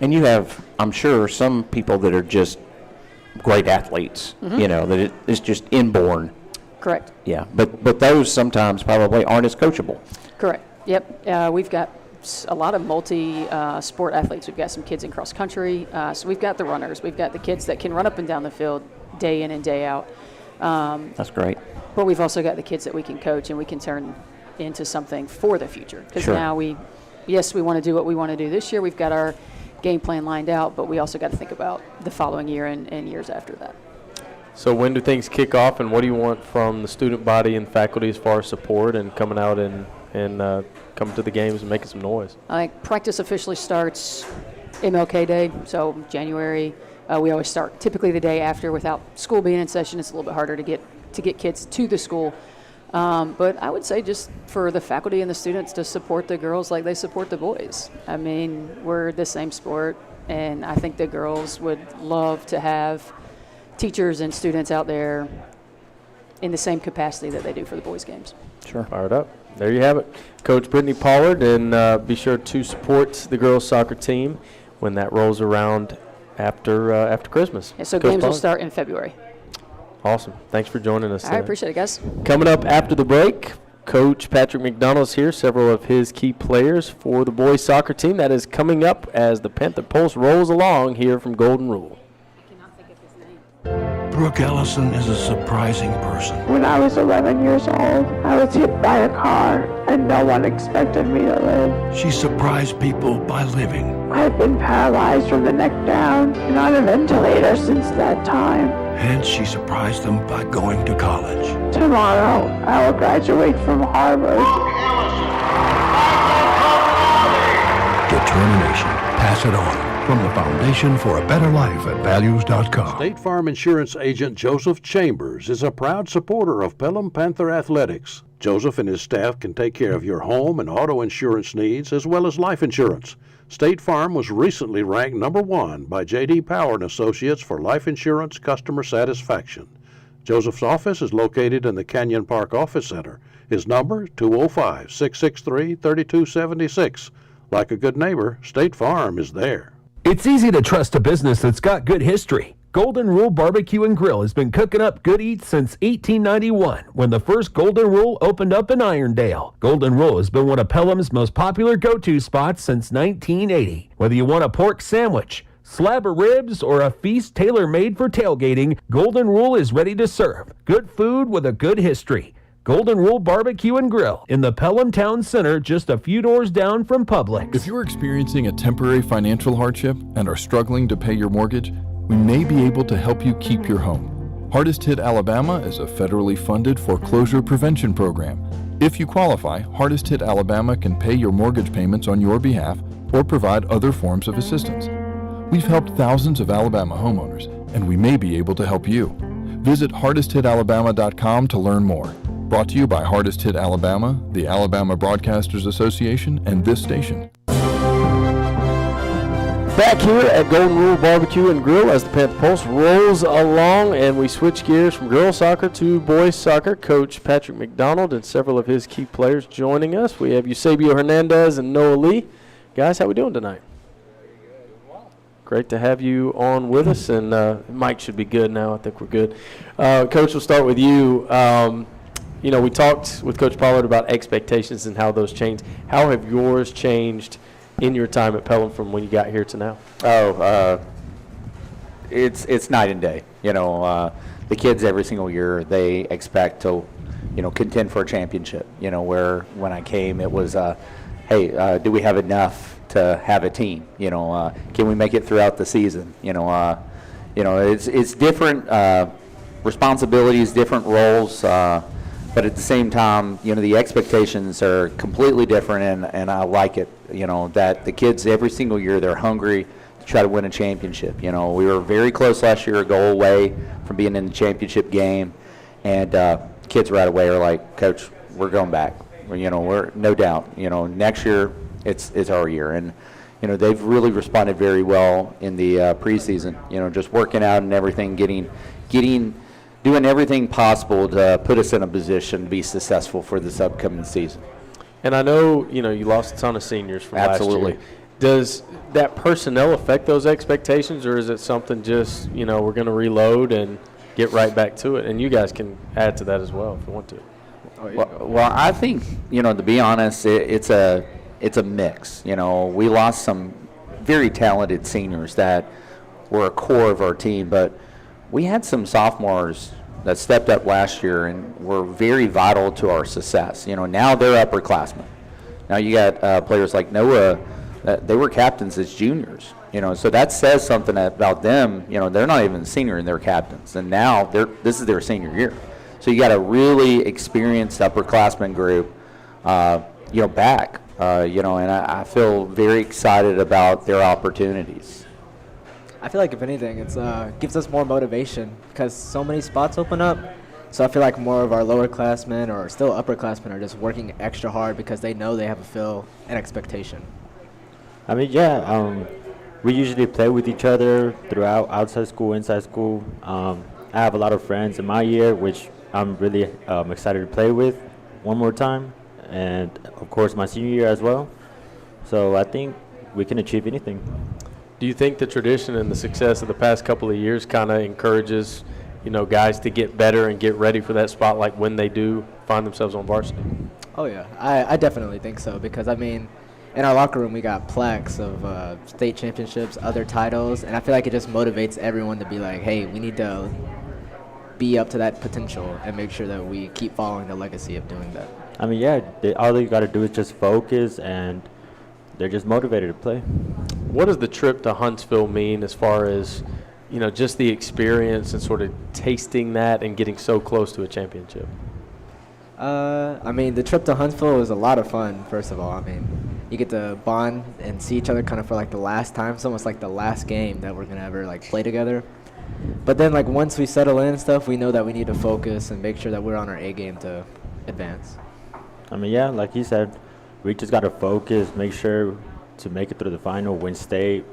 And you have, I'm sure, some people that are just great athletes, that it's just inborn. Correct. Yeah, but those sometimes probably aren't as coachable. Correct. Yep. We've got a lot of multi-sport athletes. We've got some kids in cross country. So we've got the runners. We've got the kids that can run up and down the field day in and day out. That's great. But we've also got the kids that we can coach and we can turn into something for the future. Because Sure. now we want to do what we want to do this year. We've got our game plan lined out, but we also got to think about the following year and years after that. So when do things kick off, and what do you want from the student body and faculty as far as support and coming out and coming to the games and making some noise? I think practice officially starts MLK Day, so January. We always start typically the day after. Without school being in session, it's a little bit harder to get to get kids to the school. But I would say just for the faculty and the students to support the girls like they support the boys. I mean, we're the same sport, and I think the girls would love to have teachers and students out there in the same capacity that they do for the boys' games. Sure. Fired up. There you have it. Coach Brittany Pollard, and be sure to support the girls' soccer team when that rolls around after Christmas. Yeah, so Coach games will Pollard. start in February. Awesome. Thanks for joining us. I appreciate it, guys. Coming up after the break, Coach Patrick McDonald is here, several of his key players for the boys soccer team. That is coming up as the Panther Pulse rolls along here from Golden Rule. Brooke Ellison is a surprising person. When I was 11 years old, I was hit by a car and no one expected me to live. She surprised people by living. I've been paralyzed from the neck down and on a ventilator since that time. And she surprised them by going to college. Tomorrow, I will graduate from Harvard. Determination. Pass it on. From the Foundation for a Better Life at Values.com. State Farm Insurance Agent Joseph Chambers is a proud supporter of Pelham Panther Athletics. Joseph and his staff can take care of your home and auto insurance needs as well as life insurance. State Farm was recently ranked #1 by J.D. Power & Associates for life insurance customer satisfaction. Joseph's office is located in the Canyon Park Office Center. His number, 205-663-3276. Like a good neighbor, State Farm is there. It's easy to trust a business that's got good history. Golden Rule Barbecue and Grill has been cooking up good eats since 1891, when the first Golden Rule opened up in Irondale. Golden Rule has been one of Pelham's most popular go-to spots since 1980. Whether you want a pork sandwich, slab of ribs, or a feast tailor-made for tailgating, Golden Rule is ready to serve. Good food with a good history. Golden Rule Barbecue and Grill in the Pelham Town Center, just a few doors down from Publix. If you're experiencing a temporary financial hardship and are struggling to pay your mortgage, we may be able to help you keep your home. Hardest Hit Alabama is a federally funded foreclosure prevention program. If you qualify, Hardest Hit Alabama can pay your mortgage payments on your behalf or provide other forms of assistance. We've helped thousands of Alabama homeowners, and we may be able to help you. Visit hardesthitalabama.com to learn more. Brought to you by Hardest Hit Alabama, the Alabama Broadcasters Association, and this station. Back here at Golden Rule Barbecue and Grill as the Panther Pulse rolls along, and we switch gears from girls soccer to boys soccer. Coach Patrick McDonald and several of his key players joining us. We have Eusebio Hernandez and Noah Lee. Guys, how we doing tonight? Great to have you on with us, and Mike should be good now. I think we're good. Coach, we'll start with you. You know, we talked with Coach Pollard about expectations and how those change. How have yours changed in your time at Pelham from when you got here to now? It's night and day. You know, the kids every single year, they expect to, you know, contend for a championship. You know, where when I came, it was, hey, do we have enough to have a team? You know, can we make it throughout the season? You know, it's different responsibilities, different roles. But at the same time, you know, the expectations are completely different, and I like it, you know, that the kids every single year, they're hungry to try to win a championship. You know, we were very close last year, a goal away from being in the championship game, and kids right away are like, Coach, we're going back. You know, we're no doubt, you know, next year it's our year. And, you know, they've really responded very well in the preseason, you know, just working out and everything, doing everything possible to put us in a position to be successful for this upcoming season. And I know, you know, you lost a ton of seniors from Absolutely. last year. Does that personnel affect those expectations, or is it something just, you know, we're going to reload and get right back to it? And you guys can add to that as well if you want to. Well, I think, you know, to be honest, it's a mix. You know, we lost some very talented seniors that were a core of our team, but we had some sophomores that stepped up last year and were very vital to our success. You know, now they're upperclassmen. Now you got players like Noah, they were captains as juniors. You know, so that says something about them. You know, they're not even a senior and they're captains, and now this is their senior year. So you got a really experienced upperclassmen group, you know, back. You know, and I feel very excited about their opportunities. I feel like if anything, it's gives us more motivation because so many spots open up. So I feel like more of our lower classmen or still upperclassmen are just working extra hard because they know they have to fill an expectation. I mean, yeah, we usually play with each other throughout outside school, inside school. I have a lot of friends in my year, which I'm really excited to play with one more time. And, of course, my senior year as well. So I think we can achieve anything. Do you think the tradition and the success of the past couple of years kind of encourages, guys to get better and get ready for that spotlight when they do find themselves on varsity? Oh, yeah. I definitely think so because, I mean, in our locker room, we got plaques of state championships, other titles, and I feel like it just motivates everyone to be like, hey, we need to be up to that potential and make sure that we keep following the legacy of doing that. I mean, yeah, all they got to do is just focus, and they're just motivated to play. What does the trip to Huntsville mean as far as, just the experience and sort of tasting that and getting so close to a championship? I mean, the trip to Huntsville was a lot of fun, first of all. I mean, you get to bond and see each other kind of for, like, the last time. It's almost like the last game that we're going to ever, like, play together. But then, like, once we settle in and stuff, we know that we need to focus and make sure that we're on our A game to advance. I mean, yeah, like you said, we just got to focus, make sure to make it through the final, win state.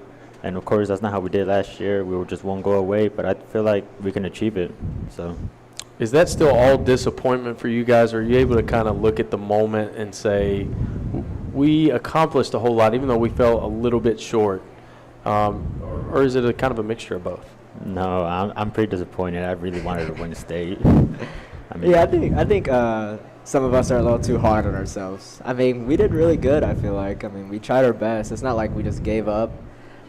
And, of course, that's not how we did last year. We were just one goal away, but I feel like we can achieve it. So, is that still all disappointment for you guys? Or are you able to kind of look at the moment and say, we accomplished a whole lot, even though we fell a little bit short? Or is it a kind of a mixture of both? No, I'm pretty disappointed. I really wanted to win state. I mean, yeah, I think some of us are a little too hard on ourselves. I mean, we did really good, I feel like. I mean, we tried our best. It's not like we just gave up.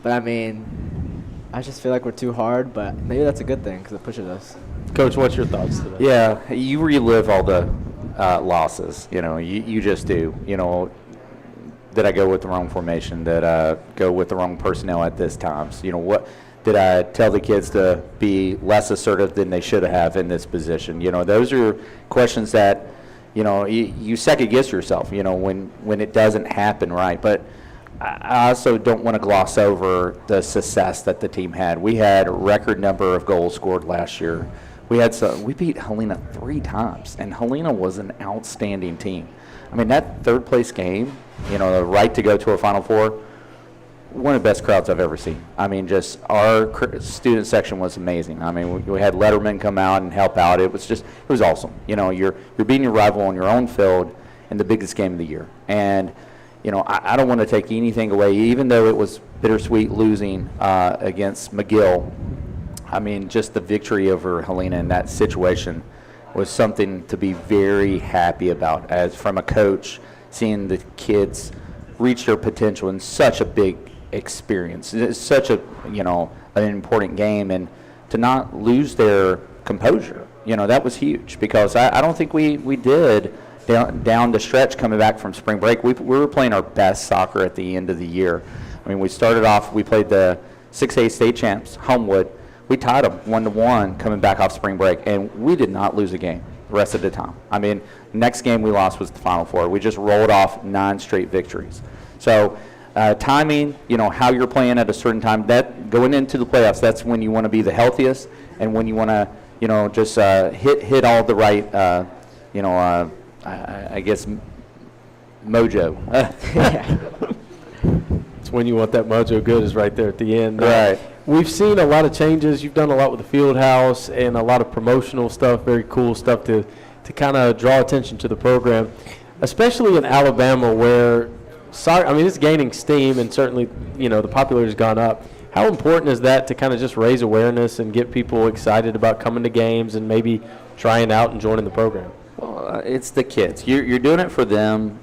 But, I mean, I just feel like we're too hard, but maybe that's a good thing because it pushes us. Coach, what's your thoughts to that? Yeah, you relive all the losses. You just do. Did I go with the wrong formation? Did I go with the wrong personnel at this time? What did I tell the kids to be less assertive than they should have in this position? Those are questions that, you second guess yourself, when it doesn't happen right. But I also don't want to gloss over the success that the team had. We had a record number of goals scored last year. We beat Helena 3 times, and Helena was an outstanding team. I mean, that third place game, the right to go to a Final Four, one of the best crowds I've ever seen. I mean, just our student section was amazing. I mean, we had lettermen come out and help out. It was awesome. You're beating your rival on your own field in the biggest game of the year. And, I don't want to take anything away, even though it was bittersweet losing against McGill. I mean, just the victory over Helena in that situation was something to be very happy about as from a coach, seeing the kids reach their potential in such a big experience. It's such a, an important game, and to not lose their composure, that was huge because I don't think we did down the stretch coming back from spring break. We were playing our best soccer at the end of the year. I mean, we started off, we played the 6A state champs, Homewood. We tied them 1-1 coming back off spring break, and we did not lose a game the rest of the time. I mean, next game we lost was the Final Four. We just rolled off 9 straight victories. So timing, how you're playing at a certain time, that going into the playoffs, that's when you want to be the healthiest and when you want to, just hit all the right, I guess, mojo. It's when you want that mojo good is right there at the end. Right. We've seen a lot of changes. You've done a lot with the field house and a lot of promotional stuff, very cool stuff to kind of draw attention to the program, especially in Alabama where soccer, I mean, it's gaining steam and certainly, the popularity has gone up. How important is that to kind of just raise awareness and get people excited about coming to games and maybe trying out and joining the program? Well, it's the kids. You're doing it for them.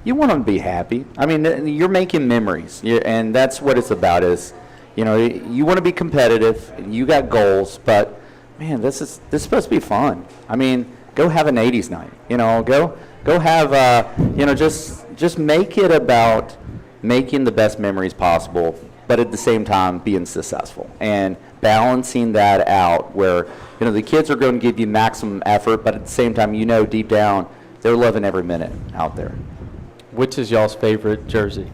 You want them to be happy. I mean, you're making memories, and that's what it's about is, you want to be competitive, and you got goals, but, man, this is supposed to be fun. I mean, go have an 80s night, go have, just make it about making the best memories possible, but at the same time being successful and balancing that out where, the kids are going to give you maximum effort, but at the same time, deep down, they're loving every minute out there. Which is y'all's favorite jersey?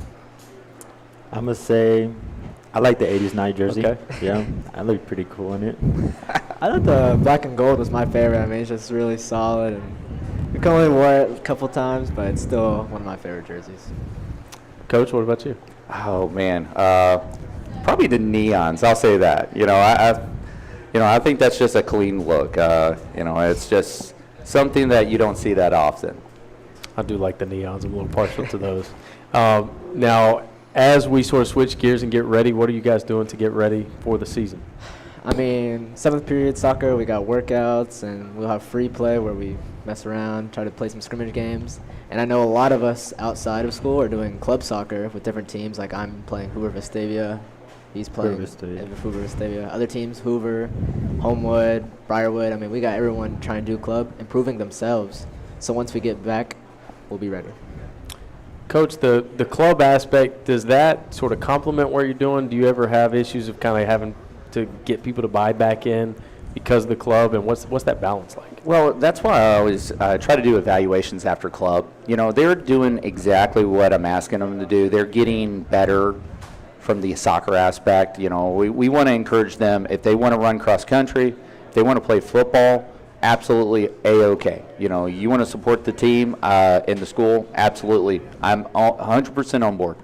I'm going to say I like the 80s night jersey. Okay. Yeah, I look pretty cool in it. I thought the black and gold was my favorite. I mean, it's just really solid, and we can only wear it a couple times, but it's still one of my favorite jerseys. Coach, what about you? Oh man, probably the neons. I'll say that. I think that's just a clean look. It's just something that you don't see that often. I do like the neons. I'm a little partial to those. Now, as we sort of switch gears and get ready, what are you guys doing to get ready for the season? I mean, 7th period soccer, we got workouts, and we'll have free play where we mess around, try to play some scrimmage games. And I know a lot of us outside of school are doing club soccer with different teams. Like I'm playing Hoover Vestavia. He's playing Hoover Vestavia. Other teams, Hoover, Homewood, Briarwood. I mean, we got everyone trying to do club, improving themselves. So once we get back, we'll be ready. Coach, the club aspect, does that sort of complement what you're doing? Do you ever have issues of kind of having to get people to buy back in because of the club, and what's that balance like? Well, that's why I always try to do evaluations after club. They're doing exactly what I'm asking them to do. They're getting better from the soccer aspect. We want to encourage them. If they want to run cross country, if they want to play football, absolutely A-okay. You want to support the team in the school, absolutely. I'm 100% on board.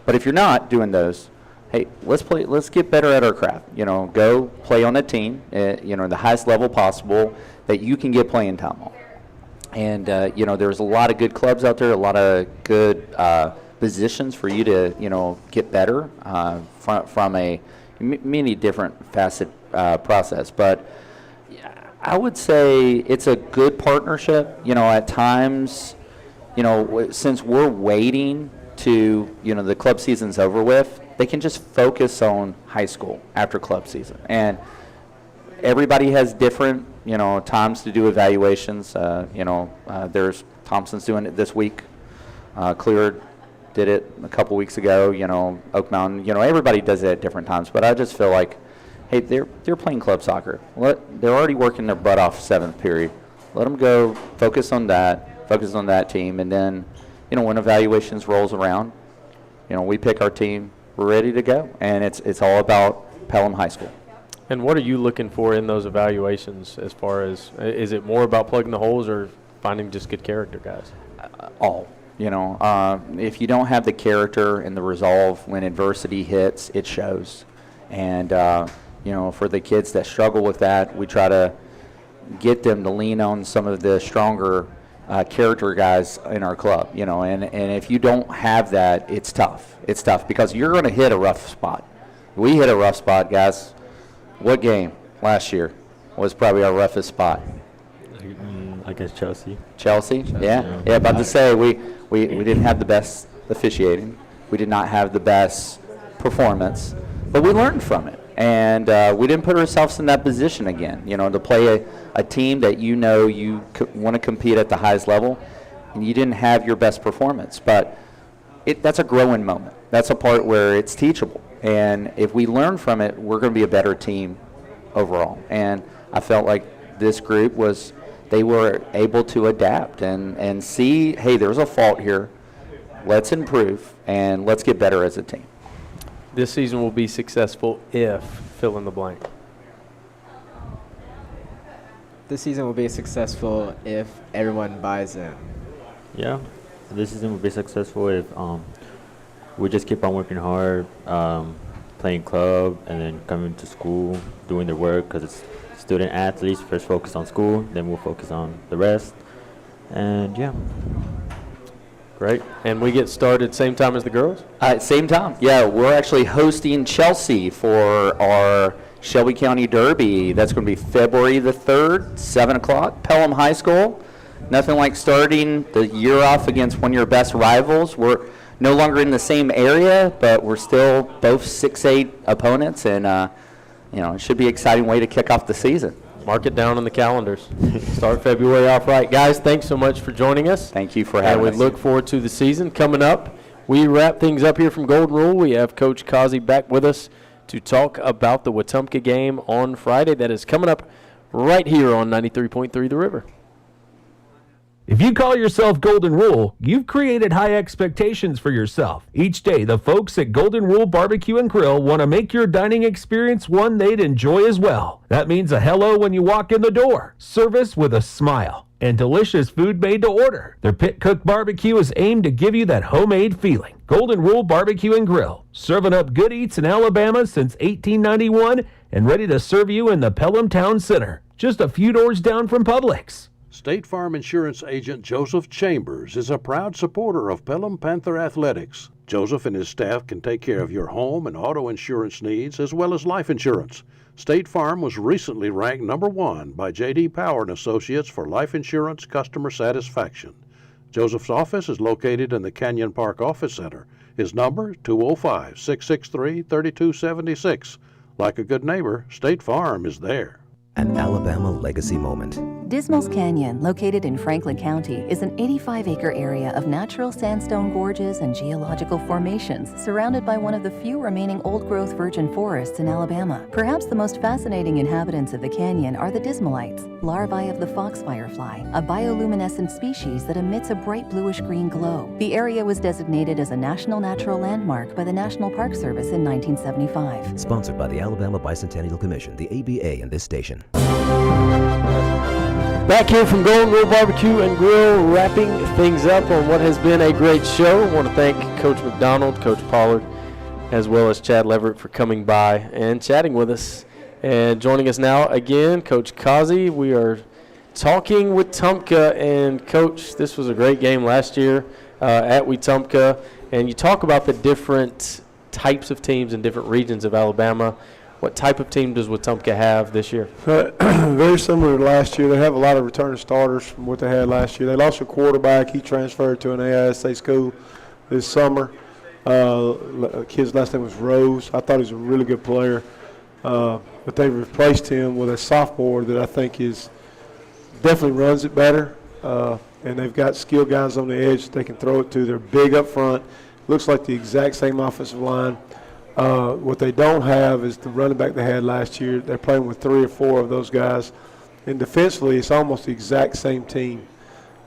But if you're not doing those, hey, let's get better at our craft. Go play on the team, the highest level possible that you can get playing time on. And, there's a lot of good clubs out there, a lot of good positions for you to, get better from many different facet process. But I would say it's a good partnership. At times, since we're waiting to, the club season's over with, they can just focus on high school after club season. And everybody has different, times to do evaluations. There's Thompson's doing it this week. Clear did it a couple weeks ago. Oak Mountain. Everybody does it at different times. But I just feel like, hey, they're playing club soccer. They're already working their butt off 7th period. Let them go focus on that team, and then, when evaluations rolls around, we pick our team. We're ready to go, and it's all about Pelham High School. And what are you looking for in those evaluations as far as, is it more about plugging the holes or finding just good character guys? All. If you don't have the character and the resolve when adversity hits, it shows. And, for the kids that struggle with that, we try to get them to lean on some of the stronger character guys in our club, and if you don't have that, it's tough. It's tough because you're going to hit a rough spot. We hit a rough spot, guys. What game last year was probably our roughest spot? Against Chelsea. Chelsea? Yeah, about to say we didn't have the best officiating. We did not have the best performance, but we learned from it. And we didn't put ourselves in that position again, to play a team that you want to compete at the highest level, and you didn't have your best performance. But that's a growing moment. That's a part where it's teachable. And if we learn from it, we're going to be a better team overall. And I felt like this group they were able to adapt and see, hey, there's a fault here. Let's improve, and let's get better as a team. This season will be successful if fill in the blank. This season will be successful if everyone buys in. Yeah, this season will be successful if we just keep on working hard, playing club, and then coming to school, doing the work, because it's student athletes. First focus on school, then we'll focus on the rest. And yeah. Great. And we get started same time as the girls? Same time. Yeah, we're actually hosting Chelsea for our Shelby County Derby. That's going to be February the 3rd, 7 o'clock, Pelham High School. Nothing like starting the year off against one of your best rivals. We're no longer in the same area, but we're still both 6'8" opponents, and it should be an exciting way to kick off the season. Mark it down on the calendars. Start February off right. Guys, thanks so much for joining us. Thank you for having us. And we look forward to the season coming up. We wrap things up here from Golden Rule. We have Coach Causey back with us to talk about the Wetumpka game on Friday. That is coming up right here on 93.3 The River. If you call yourself Golden Rule, you've created high expectations for yourself. Each day, the folks at Golden Rule Barbecue and Grill want to make your dining experience one they'd enjoy as well. That means a hello when you walk in the door, service with a smile, and delicious food made to order. Their pit-cooked barbecue is aimed to give you that homemade feeling. Golden Rule Barbecue and Grill, serving up good eats in Alabama since 1891 and ready to serve you in the Pelham Town Center, just a few doors down from Publix. State Farm Insurance Agent Joseph Chambers is a proud supporter of Pelham Panther Athletics. Joseph and his staff can take care of your home and auto insurance needs as well as life insurance. State Farm was recently ranked #1 by J.D. Power and Associates for life insurance customer satisfaction. Joseph's office is located in the Canyon Park Office Center. His number, 205-663-3276. Like a good neighbor, State Farm is there. An Alabama legacy moment. Dismal's Canyon, located in Franklin County, is an 85-acre area of natural sandstone gorges and geological formations surrounded by one of the few remaining old-growth virgin forests in Alabama. Perhaps the most fascinating inhabitants of the canyon are the Dismalites, larvae of the fox firefly, a bioluminescent species that emits a bright bluish-green glow. The area was designated as a National Natural Landmark by the National Park Service in 1975. Sponsored by the Alabama Bicentennial Commission, the ABA, and this station. Back here from Golden Rule Barbecue and Grill, wrapping things up on what has been a great show. I want to thank Coach McDonald, Coach Pollard, as well as Chad Leverett for coming by and chatting with us. And joining us now again, Coach Causey. We are talking Wetumpka, and Coach, this was a great game last year at Wetumpka. And you talk about the different types of teams in different regions of Alabama. What type of team does Wetumpka have this year? Very similar to last year. They have a lot of returning starters from what they had last year. They lost a quarterback. He transferred to an AISA school this summer. Kid's last name was Rose. I thought he was a really good player. But they replaced him with a sophomore that I think is definitely runs it better. And they've got skilled guys on the edge that they can throw it to. They're big up front. Looks like the exact same offensive line. What they don't have is the running back they had last year. They're playing with 3 or 4 of those guys. And defensively, it's almost the exact same team.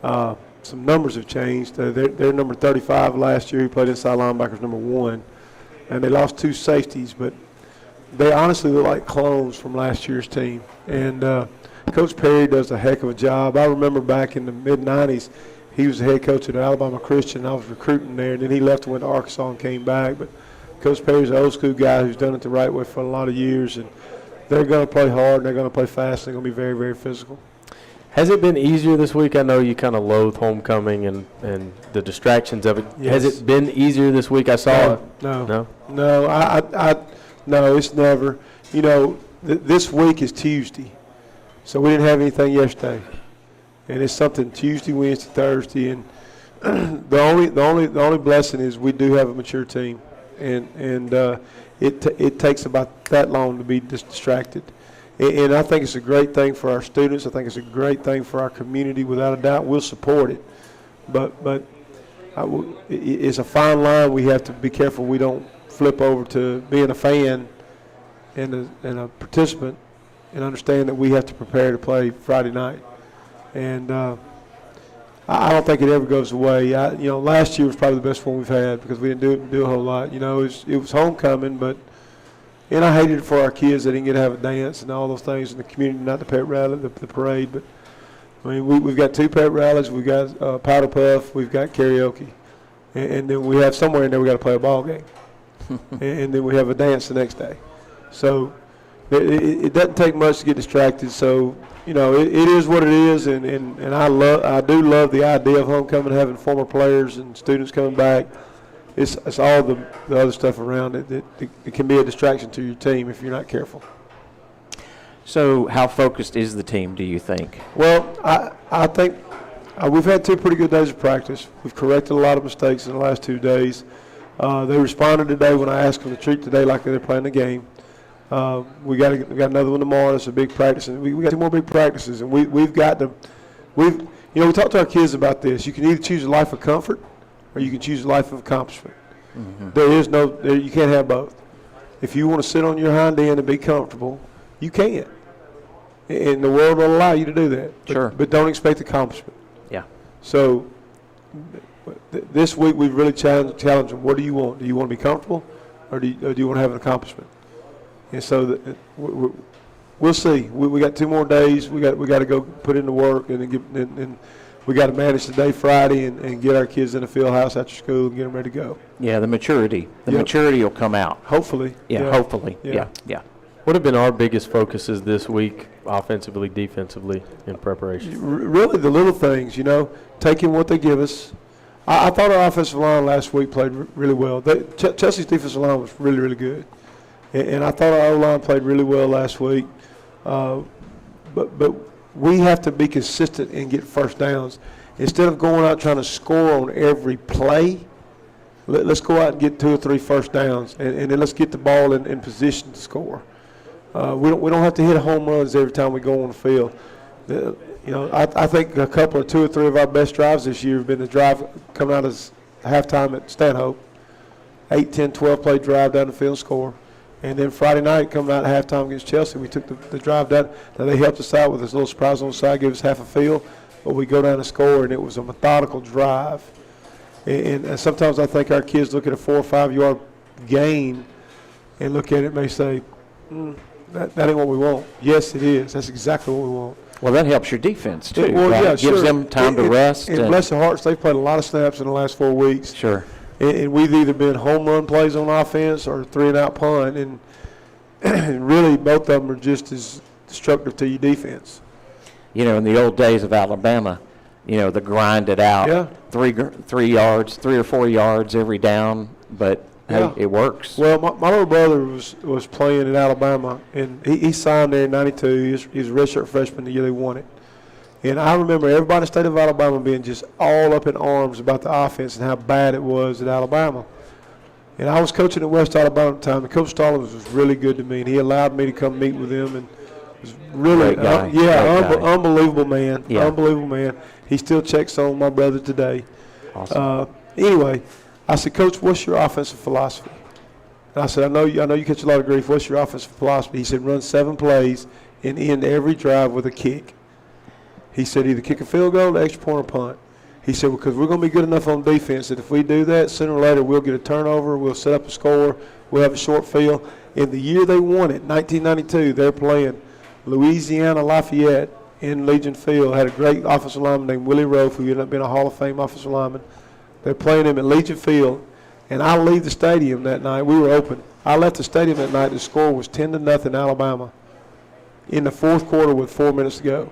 Some numbers have changed. They're number 35 last year. He played inside linebackers number 1. And they lost 2 safeties, but they honestly look like clones from last year's team. And Coach Perry does a heck of a job. I remember back in the mid-'90s, he was the head coach at Alabama Christian. I was recruiting there, and then he left and went to Arkansas and came back. But Coach Perry's an old school guy who's done it the right way for a lot of years, and they're going to play hard, and they're going to play fast, and they're going to be very, very physical. Has it been easier this week? I know you kind of loathe homecoming and the distractions of it. Yes. Has it been easier this week? I saw No, it's never. You know, this week is Tuesday, so we didn't have anything yesterday, and it's something Tuesday, Wednesday, Thursday, and the only blessing is we do have a mature team. And it takes about that long to be distracted. And I think it's a great thing for our students. I think it's a great thing for our community. Without a doubt, we'll support it. But it's a fine line. We have to be careful we don't flip over to being a fan and a participant and understand that we have to prepare to play Friday night. And I don't think it ever goes away. Last year was probably the best one we've had because we didn't do a whole lot. It was homecoming, and I hated it for our kids. They didn't get to have a dance and all those things in the community, not the pet rally, the parade. But I mean, we've got 2 pet rallies. We've got powder puff. We've got karaoke, and then we have somewhere in there we got to play a ball game, and then we have a dance the next day. So it doesn't take much to get distracted. So. It is what it is, and I do love the idea of homecoming, having former players and students coming back. It's all the other stuff around it that it can be a distraction to your team if you're not careful. So how focused is the team, do you think? Well, I think we've had 2 pretty good days of practice. We've corrected a lot of mistakes in the last 2 days. They responded today when I asked them to treat today like they're playing the game. We got another one tomorrow. That's a big practice, and we got 2 more big practices. And we talked to our kids about this. You can either choose a life of comfort, or you can choose a life of accomplishment. Mm-hmm. You can't have both. If you want to sit on your hind end and be comfortable, you can. And the world will allow you to do that. Sure. But don't expect accomplishment. Yeah. So this week we've really challenged them. What do you want? Do you want to be comfortable, or do you want to have an accomplishment? And so we'll see. We got 2 more days. We got to go put in the work, and we got to manage the day Friday and get our kids in the field house after school and get them ready to go. Yeah, the maturity will come out. Hopefully. Yeah, hopefully. Yeah. What have been our biggest focuses this week, offensively, defensively, in preparation? Really, the little things, taking what they give us. I thought our offensive line last week played really well. Chelsea's defensive line was really, really good. And I thought our O-line played really well last week. But we have to be consistent and get first downs. Instead of going out trying to score on every play, let's go out and get 2 or 3 first downs, and then let's get the ball in position to score. We don't have to hit home runs every time we go on the field. I think a couple or 2 or 3 of our best drives this year have been the drive coming out as halftime at Stanhope, 8, 10, 12 play drive down the field, score. And then Friday night, coming out at halftime against Chelsea, we took the drive down. Now they helped us out with this little surprise on the side, gave us half a field, but we go down and score, and it was a methodical drive. And sometimes I think our kids look at a 4 or 5 yard gain and look at it and may say, that ain't what we want. Yes, it is. That's exactly what we want. Well, that helps your defense, too. Well, right? yeah, Gives them time to rest. And bless their hearts, they've played a lot of snaps in the last 4 weeks. Sure. And we've either been home run plays on offense or 3-and-out punt. And really, both of them are just as destructive to your defense. In the old days of Alabama, the grind it out. Yeah. 3 yards, 3 or 4 yards every down, but hey, it works. Well, my little brother was playing in Alabama, and he signed there in '92. He was a redshirt freshman the year they won it. And I remember everybody in the state of Alabama being just all up in arms about the offense and how bad it was at Alabama. And I was coaching at West Alabama at the time, and Coach Stallings was really good to me, and he allowed me to come meet with him, and was really, unbelievable man, unbelievable man. He still checks on my brother today. Awesome. Anyway, I said, Coach, what's your offensive philosophy? And I said, I know you catch a lot of grief. What's your offensive philosophy? He said, run 7 plays and end every drive with a kick. He said, either kick a field goal, extra point, or punt. He said, because we're going to be good enough on defense that if we do that, sooner or later we'll get a turnover, we'll set up a score, we'll have a short field. In the year they won it, 1992, they're playing Louisiana Lafayette in Legion Field. Had a great offensive lineman named Willie Rofe, who ended up being a Hall of Fame offensive lineman. They're playing him at Legion Field, and I leave the stadium that night. We were open. I left the stadium that night. The score was 10-0 Alabama in the 4th quarter with 4 minutes to go.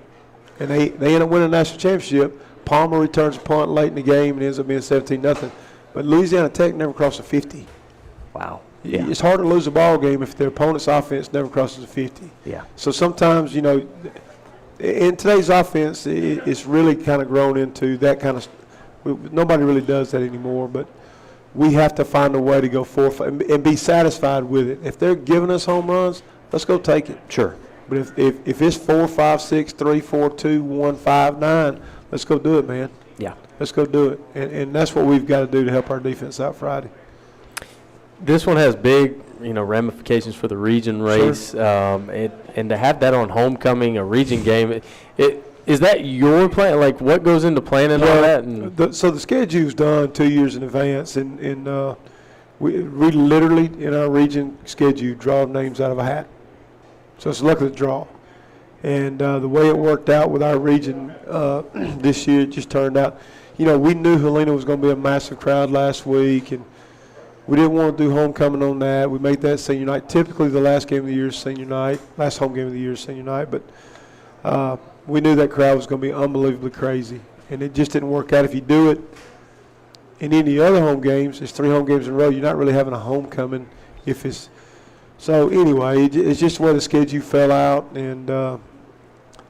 And they end up winning the national championship. Palmer returns a punt late in the game and ends up being 17-0. But Louisiana Tech never crossed a 50. Wow. Yeah. It's hard to lose a ball game if their opponent's offense never crosses a 50. Yeah. So sometimes, in today's offense, it's really kind of grown into that kind of nobody really does that anymore, but we have to find a way to go 4 and be satisfied with it. If they're giving us home runs, let's go take it. Sure. But if it's 4, 5, 6, 3, 4, 2, 1, 5, 9, let's go do it, man. Yeah. Let's go do it. And that's what we've got to do to help our defense out Friday. This one has big, ramifications for the region race, Sure. And to have that on homecoming, a region game, is that your plan? Like, what goes into planning all that? So the schedule's done 2 years in advance, and we literally, in our region schedule, draw names out of a hat. So it's luck of the draw. And the way it worked out with our region this year, it just turned out, we knew Helena was going to be a massive crowd last week, and we didn't want to do homecoming on that. We made that senior night. Typically, the last game of the year is senior night. Last home game of the year is senior night. But we knew that crowd was going to be unbelievably crazy. And it just didn't work out. If you do it in any other home games, it's 3 home games in a row. You're not really having a homecoming if it's – so, anyway, it's just where the schedule fell out. And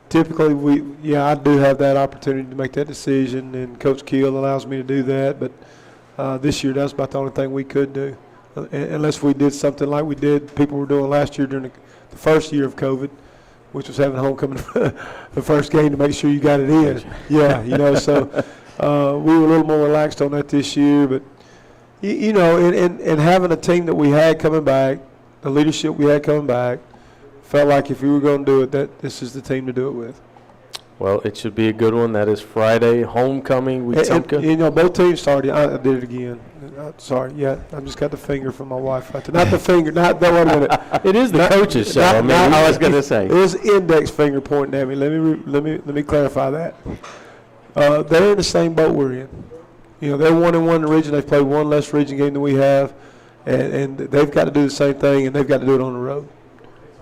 typically, I do have that opportunity to make that decision. And Coach Keel allows me to do that. But this year, that's about the only thing we could do, unless we did something like we did, people were doing last year during the first year of COVID, which was having homecoming the first game to make sure you got it in. Yeah, so we were a little more relaxed on that this year. But, and having a team that we had coming back, the leadership we had coming back, felt like if we were going to do it, that this is the team to do it with. Well, it should be a good one. That is Friday, homecoming. Both teams started. I did it again. Sorry, yeah, I just got the finger from my wife. Not the finger, not that one minute. It is the coach's show. I was going to say. It was index finger pointing at me. Let me clarify that. They're in the same boat we're in. They're 1-1 in the region. They've played one less region game than we have, and they've got to do the same thing, and they've got to do it on the road.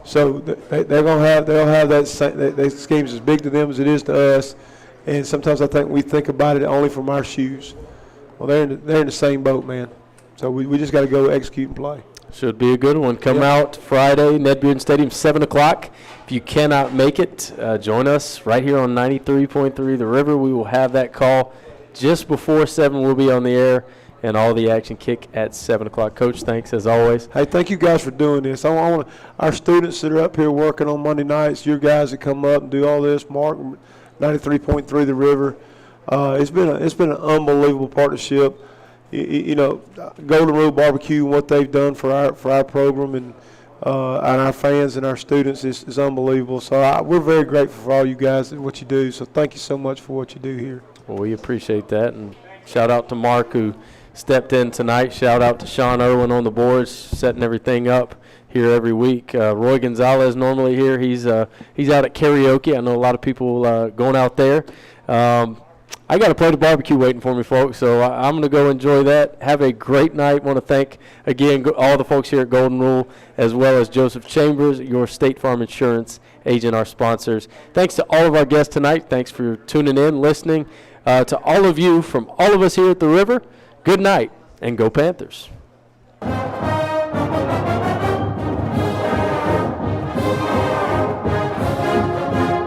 So they'll have that same. This game's as big to them as it is to us, and sometimes I think we think about it only from our shoes. Well, they're in the same boat, man. So we just got to go execute and play. Should be a good one. Come out Friday, Ned Bearden Stadium, 7 o'clock. If you cannot make it, join us right here on 93.3 The River. We will have that call just before 7. We'll be on the air, and all the action kick at 7 o'clock. Coach, thanks as always. Hey, thank you guys for doing this. I want our students that are up here working on Monday nights, your guys that come up and do all this, Mark, 93.3 The River. It's been an unbelievable partnership. Golden Rule Barbecue and what they've done for our program and our fans and our students is unbelievable. So we're very grateful for all you guys and what you do. So thank you so much for what you do here. Well, we appreciate that, and shout out to Mark who stepped in tonight. Shout out to Sean Irwin on the boards, setting everything up here every week. Roy Gonzalez normally here. He's out at karaoke. I know a lot of people going out there. I got a plate of barbecue waiting for me, folks, so I'm going to go enjoy that. Have a great night. Want to thank, again, all the folks here at Golden Rule, as well as Joseph Chambers, your State Farm Insurance agent, our sponsors. Thanks to all of our guests tonight. Thanks for tuning in, listening. To all of you, from all of us here at the River, good night, and go Panthers.